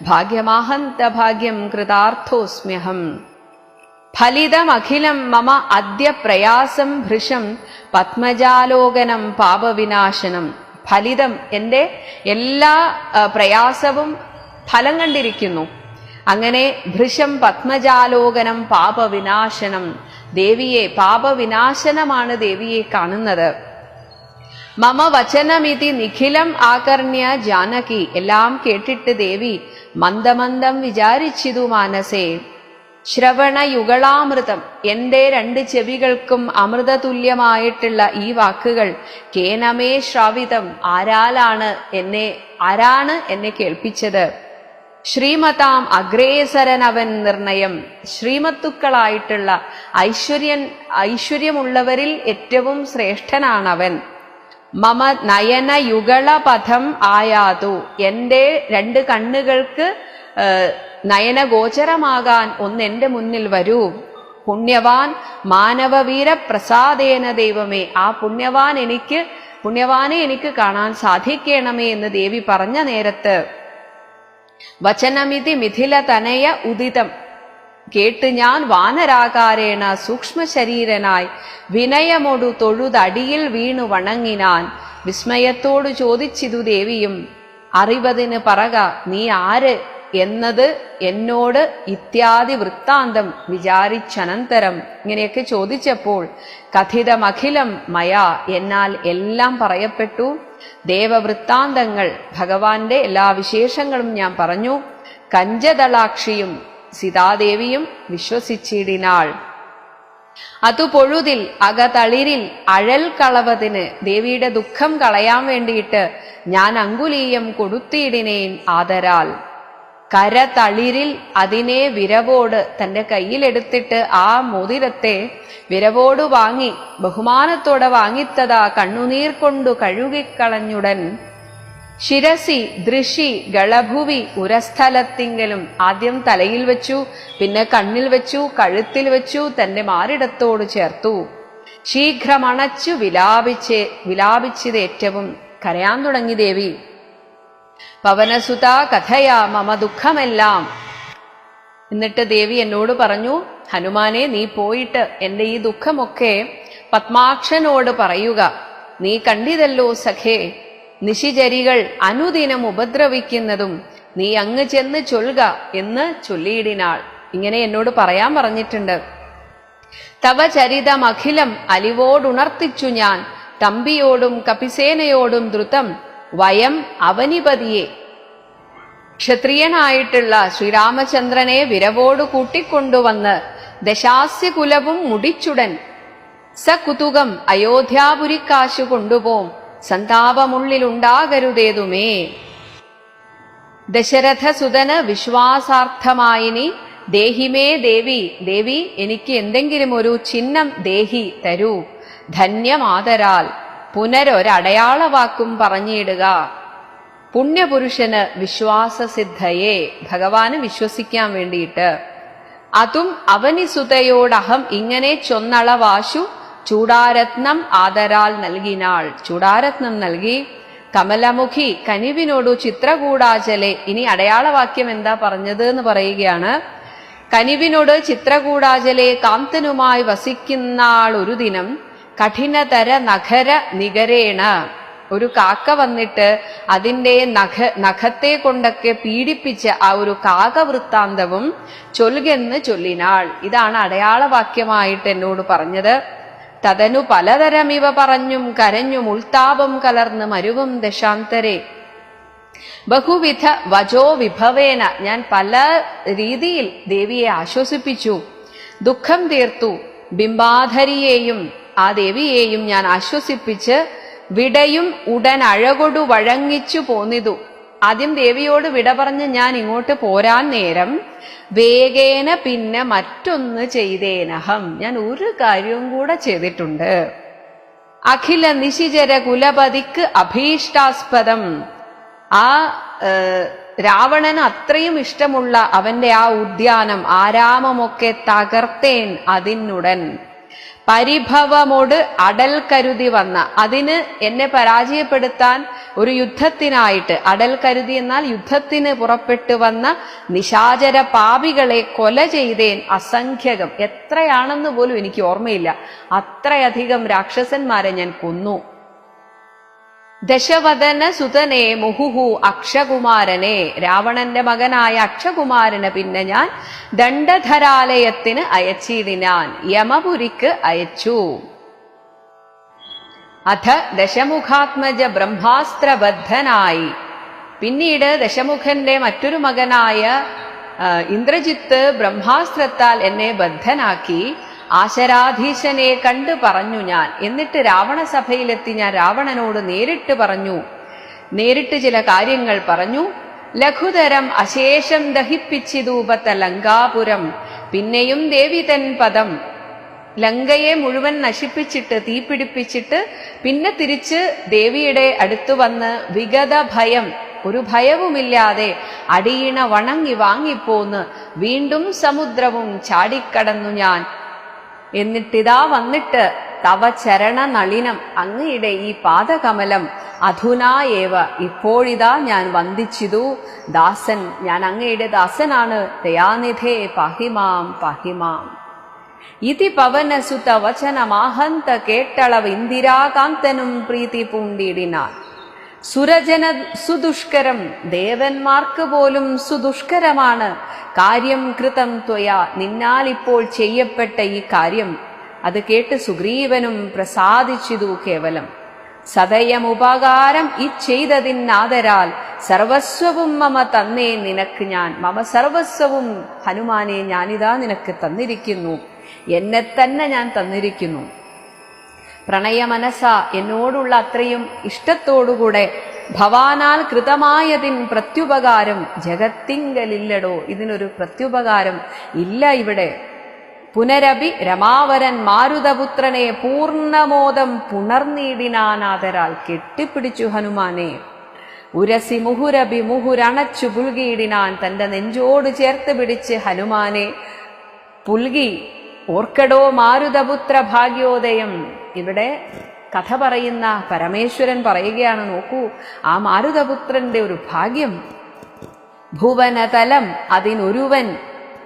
[SPEAKER 1] ഭാഗ്യമാഹന്ത ഭാഗ്യം കൃതാർത്ഥോസ്മ്യഹം. ഫലിതമഖിലം മമ അദ്യ പ്രയാസം ഭൃശം പത്മജാലോകനം പാപവിനാശനം. ഫലിതം, എൻ്റെ എല്ലാ പ്രയാസവും ഫലം കണ്ടിരിക്കുന്നു. അങ്ങനെ ഭൃശം പത്മജാലോകനം പാപവിനാശനം, ദേവിയെ പാപവിനാശനമാണ് ദേവിയെ കാണുന്നത്. മമ വചനമിതി നിഖിലം ആകർണ്യ ജാനകി, എല്ലാം കേട്ടിട്ട് ദേവി മന്ദമന്ദം വിചാരിച്ചിതു മാനസേ. ശ്രവണയുഗളാമൃതം, എൻ്റെ 2 ചെവികൾക്കും അമൃതതുല്യമായിട്ടുള്ള ഈ വാക്കുകൾ കേനമേ ശ്രാവിതം, ആരാണ് എന്നെ കേൾപ്പിച്ചത്. ശ്രീമതാം അഗ്രേസരനവൻ നിർണയം, ശ്രീമത്തുക്കളായിട്ടുള്ള ഐശ്വര്യമുള്ളവരിൽ ഏറ്റവും ശ്രേഷ്ഠനാണവൻ. മമ നയനയുഗളപഥം ആയാതു, എൻ്റെ 2 കണ്ണുകൾക്ക് നയനഗോചരമാകാൻ ഒന്നെന്റെ മുന്നിൽ വരൂ. പുണ്യവാൻ മാനവവീര പ്രസാദേന ദൈവമേ, ആ പുണ്യവാനെ എനിക്ക് കാണാൻ സാധിക്കണമേ എന്ന് ദേവി പറഞ്ഞ നേരത്ത് വചനമിതി മിഥില തനയ ഉദിതം, കേട്ട് ഞാൻ വാനരാകാരേണ സൂക്ഷ്മ ശരീരനായി വിനയമൊടു തൊഴുതടിയിൽ വീണു വണങ്ങിനാൻ. വിസ്മയത്തോടു ചോദിച്ചിതു ദേവിയും, അറിവതിന് പറക നീ ആര് എന്നത് എന്നോട് ഇത്യാദി വൃത്താന്തം വിചാരിച്ചനന്തരം. ഇങ്ങനെയൊക്കെ ചോദിച്ചപ്പോൾ കഥിതമഖിലം മയാ, എന്നാൽ എല്ലാം പറയപ്പെട്ടു. ദേവവൃത്താന്തങ്ങൾ, ഭഗവാന്റെ എല്ലാ വിശേഷങ്ങളും ഞാൻ പറഞ്ഞു. കഞ്ചദളാക്ഷിയും സീതാദേവിയും വിശ്വസിച്ചിടിനാൾ. അതു പൊഴുതിൽ അകതളിരിൽ അഴൽ കളവതിന്, ദേവിയുടെ ദുഃഖം കളയാൻ വേണ്ടിയിട്ട് ഞാൻ അങ്കുലീയം കൊടുത്തിടിനേൻ ആദരാൽ. കരതളിരിൽ അതിനെ വിരവോട്, തന്റെ കയ്യിലെടുത്തിട്ട് ആ മോതിരത്തെ വിരവോട് വാങ്ങി ബഹുമാനത്തോടെ വാങ്ങിത്തതാ കണ്ണുനീർ കൊണ്ടു കഴുകിക്കളഞ്ഞുടൻ. ശിരസി ദൃശി ഗളഭുവി ഉരസ്ഥലത്തിങ്കലും, ആദ്യം തലയിൽ വെച്ചു, പിന്നെ കണ്ണിൽ വെച്ചു, കഴുത്തിൽ വെച്ചു, തന്റെ മാറിടത്തോട് ചേർത്തു. ശീഘ്രമണച്ചു വിലാപിച്ചത് ഏറ്റവും കരയാൻ തുടങ്ങി ദേവി. പവനസുത കഥയാ മമ ദുഃഖമെല്ലാം. എന്നിട്ട് ദേവി എന്നോട് പറഞ്ഞു, ഹനുമാനെ നീ പോയിട്ട് എൻ്റെ ഈ ദുഃഖമൊക്കെ പത്മാക്ഷനോട് പറയുക. നീ കണ്ടിതല്ലോ സഖേ, നിശിചരികൾ അനുദിനം ഉപദ്രവിക്കുന്നതും നീ അങ്ങ് ചെന്ന് ചൊൽക എന്ന് ചൊല്ലിയിടിനാൾ. ഇങ്ങനെ എന്നോട് പറയാൻ പറഞ്ഞിട്ടുണ്ട്. തവ ചരിതമഖിലം അലിവോടുണർത്തിച്ചു ഞാൻ, തമ്പിയോടും കപിസേനയോടും ദ്രുതം വയം അവനിപതിയെ. ക്ഷത്രിയനായിട്ടുള്ള ശ്രീരാമചന്ദ്രനെ വിരവോടു കൂട്ടിക്കൊണ്ടുവന്ന് ദശാസ്യകുലവും മുടിച്ചുടൻ സകുതുകം അയോധ്യാപുരിക്കാശു കൊണ്ടുപോം, സന്താപമുള്ളിലുണ്ടാകരുതേതുമേ. ദശരഥസുതന് വിശ്വാസാർത്ഥമായിനി ദേഹിമേ ദേവി, ദേവി എനിക്ക് എന്തെങ്കിലും ഒരു ചിഹ്നം ദേഹി തരൂ. ധന്യമാതരാൽ പുനരൊരടയാളവാക്കും പറഞ്ഞിടുക. പുണ്യപുരുഷന് വിശ്വാസസിദ്ധയെ, ഭഗവാന് വിശ്വസിക്കാൻ വേണ്ടിയിട്ട്. അതും അവനിസുതയോടഹം ഇങ്ങനെ ചൊന്നളവാശു ചൂടാരത്നം ആദരാൽ നൽകിനാൾ. ചൂടാരത്നം നൽകി. കമലമുഖി കനിവിനോടു ചിത്രകൂടാചലെ, ഇനി അടയാളവാക്യം എന്താ പറഞ്ഞത് എന്ന് പറയുകയാണ്. കനിവിനോട് ചിത്രകൂടാചലെ കാന്തനുമായി വസിക്കുന്നാൾ ഒരു ദിനം കഠിനതര നഖര നികരേണ, ഒരു കാക്ക വന്നിട്ട് അതിൻ്റെ നഖത്തെ കൊണ്ടൊക്കെ പീഡിപ്പിച്ച ആ ഒരു കാകവൃത്താന്തവും ചൊൽകെന്ന് ചൊല്ലിനാൾ. ഇതാണ് അടയാളവാക്യമായിട്ട് എന്നോട് പറഞ്ഞത്. തതനു പലതരം ഇവ പറഞ്ഞും കരഞ്ഞും ഉൾത്താപം കലർന്ന് മരുവും ദശാന്തരെ. ബഹുവിധ വജോ വിഭവേന, ഞാൻ പല രീതിയിൽ ദേവിയെ ആശ്വസിപ്പിച്ചു. ദുഃഖം തീർത്തു. ബിംബാധരിയെയും ആ ദേവിയെയും ഞാൻ ആശ്വസിപ്പിച്ച് വിടയും ഉടൻ അഴകൊടു വഴങ്ങിച്ചു പോന്നിതു. ആദ്യം ദേവിയോട് വിട പറഞ്ഞ് ഞാൻ ഇങ്ങോട്ട് പോരാൻ നേരം വേഗേന പിന്നെ മറ്റൊന്ന് ചെയ്തേനഹം, ഞാൻ ഒരു കാര്യവും കൂടെ ചെയ്തിട്ടുണ്ട്. അഖില നിശിചര കുലപതിക്ക് അഭീഷ്ടാസ്പദം, ആ രാവണന് അത്രയും ഇഷ്ടമുള്ള അവന്റെ ആ ഉദ്യാനം ആരാമമൊക്കെ തകർത്തേൻ അതിനുടൻ. പരിഭവമോട് അടൽ കരുതി വന്ന, അതിന് എന്നെ പരാജയപ്പെടുത്താൻ ഒരു യുദ്ധത്തിനായിട്ട്, അടൽ കരുതി എന്നാൽ യുദ്ധത്തിന് പുറപ്പെട്ടു വന്ന നിശാചര പാപികളെ കൊല ചെയ്തേൻ അസംഖ്യകം. എത്രയാണെന്ന് പോലും എനിക്ക് ഓർമ്മയില്ല, അത്രയധികം രാക്ഷസന്മാരെ ഞാൻ കൊന്നു. ദശവദന സുതനെ മുഹുഹു അക്ഷകുമാരനെ, രാവണന്റെ മകനായ അക്ഷകുമാരന് പിന്നെ ഞാൻ ദണ്ഡധരാലയത്തിന് അയച്ചിടിനാൻ, യമപുരിക്ക് അയച്ചു. അഥ ദശമുഖാത്മജ ബ്രഹ്മാസ്ത്രബദ്ധനായി, പിന്നീട് ദശമുഖന്റെ മറ്റൊരു മകനായ ഇന്ദ്രജിത്ത് ബ്രഹ്മാസ്ത്രത്താൽ എന്നെ ബദ്ധനാക്കി. ആശരാധീശനെ കണ്ട് പറഞ്ഞു ഞാൻ. എന്നിട്ട് രാവണസഭയിലെത്തി ഞാൻ രാവണനോട് നേരിട്ട് പറഞ്ഞു, നേരിട്ട് ചില കാര്യങ്ങൾ പറഞ്ഞു. ലഘുതരം അശേഷം ദഹിപ്പിച്ചിതൂപത്ത ലങ്കാപുരം, പിന്നെയും ദേവി തൻ പദം, ലങ്കയെ മുഴുവൻ നശിപ്പിച്ചിട്ട് തീപിടിപ്പിച്ചിട്ട് പിന്നെ തിരിച്ച് ദേവിയുടെ അടുത്തു വന്ന് വിഗത ഭയം, ഒരു ഭയവുമില്ലാതെ അടിയിണ വണങ്ങി വാങ്ങിപ്പോന്ന് വീണ്ടും സമുദ്രവും ചാടിക്കടന്നു ഞാൻ. എന്നിട്ടിതാ വന്നിട്ട് തവ ചരണ നളിനം, അങ്ങയുടെ ഈ പാദകമലം അധുനാ ഏവ, ഇപ്പോഴിതാ ഞാൻ വന്ദിച്ചിതു. ദാസൻ, ഞാൻ അങ്ങയുടെ ദാസനാണ്. ദയാനിധേ പാഹിമാം പാഹിമാം. ഇതി പവനസുത വചനമാഹന്ത കേട്ടളവ് ഇന്ദിരാകാന്തനും പ്രീതി പൂണ്ടിടിനാൻ. സുരജന സുദുഷ്കരം, ദേവന്മാർക്ക് പോലും സുദുഷ്കരമാണ് കാര്യം കൃതം ത്വയാ, നിന്നാൽ ഇപ്പോൾ ചെയ്യപ്പെട്ട ഈ കാര്യം. അത് കേട്ട് സുഗ്രീവനും പ്രസാദിച്ചിതു കേവലം. സദയമുപകാരം ഈ ചെയ്തതിനാദരാൽ സർവസ്വവും മമ തന്നേ നിനക്ക് ഞാൻ, മമ സർവസ്വവും ഹനുമാനെ ഞാനിതാ നിനക്ക് തന്നിരിക്കുന്നു, എന്നെ തന്നെ ഞാൻ തന്നിരിക്കുന്നു. പ്രണയമനസ, എന്നോടുള്ള അത്രയും ഇഷ്ടത്തോടുകൂടെ ഭവാനാൽ കൃതമായതിൻ പ്രത്യുപകാരം ജഗത്തിങ്കലില്ലടോ, ഇതിനൊരു പ്രത്യുപകാരം ഇല്ല ഇവിടെ. പുനരഭി രമാവരൻ മാരുതപുത്രനെ പൂർണ്ണമോദം പുണർനീടിനാനാദരാൽ കെട്ടിപ്പിടിച്ചു ഹനുമാനെ. ഉരസി മുഹുരഭി മുഹുരണച്ചു പുൽകിയിടിനാൻ, തന്റെ നെഞ്ചോട് ചേർത്ത് പിടിച്ച് ഹനുമാനെ പുൽകി. ഓർക്കടോ മാരുതപുത്ര ഭാഗ്യോദയം, ഇവിടെ കഥ പറയുന്ന പരമേശ്വരൻ പറയുകയാണ്, നോക്കൂ ആ മാരുതപുത്രന്റെ ഒരു ഭാഗ്യം. ഭുവനതലം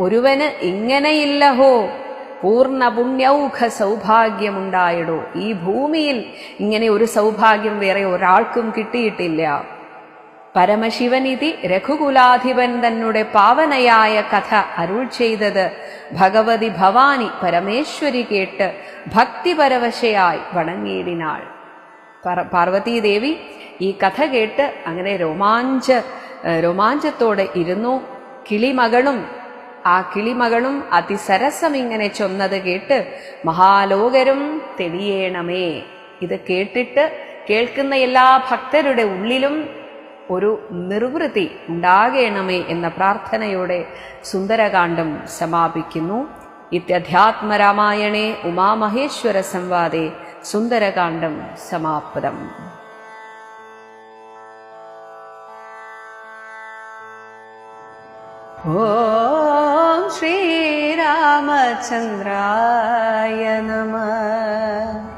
[SPEAKER 1] ഒരുവന് ഇങ്ങനെയില്ലഹോ, പൂർണ്ണ പുണ്യൗഘ സൗഭാഗ്യമുണ്ടായിടോ, ഈ ഭൂമിയിൽ ഇങ്ങനെ ഒരു സൗഭാഗ്യം വേറെ ഒരാൾക്കും കിട്ടിയിട്ടില്ല. പരമശിവനിധി രഘുകുലാധിപൻ തന്നെ പാവനയായ കഥ അരുൾ ചെയ്തത് ഭഗവതി ഭവാനി പരമേശ്വരി കേട്ട് ഭക്തിപരവശയായി വണങ്ങിയിടിനാൾ. പാർവതീദേവി ഈ കഥ കേട്ട് അങ്ങനെ രോമാഞ്ചത്തോടെ ഇരുന്നു. കിളിമകളും അതിസരസം ഇങ്ങനെ ചൊന്നത് കേട്ട് മഹാലോകരും തെളിയേണമേ. ഇത് കേട്ടിട്ട് കേൾക്കുന്ന എല്ലാ ഭക്തരുടെ ഉള്ളിലും ഒരു നിർവൃത്തി ഉണ്ടാകേണമേ എന്ന പ്രാർത്ഥനയോടെ സുന്ദരകാന്ഡം സമാപിക്കുന്നു. ഇത്യധ്യാത്മരാമായണേ ഉമാമഹേശ്വര സംവാദേ സുന്ദരകാന്ഡം സമാപ്തം. ഓം ശ്രീരാമചന്ദ്രായ നമഃ.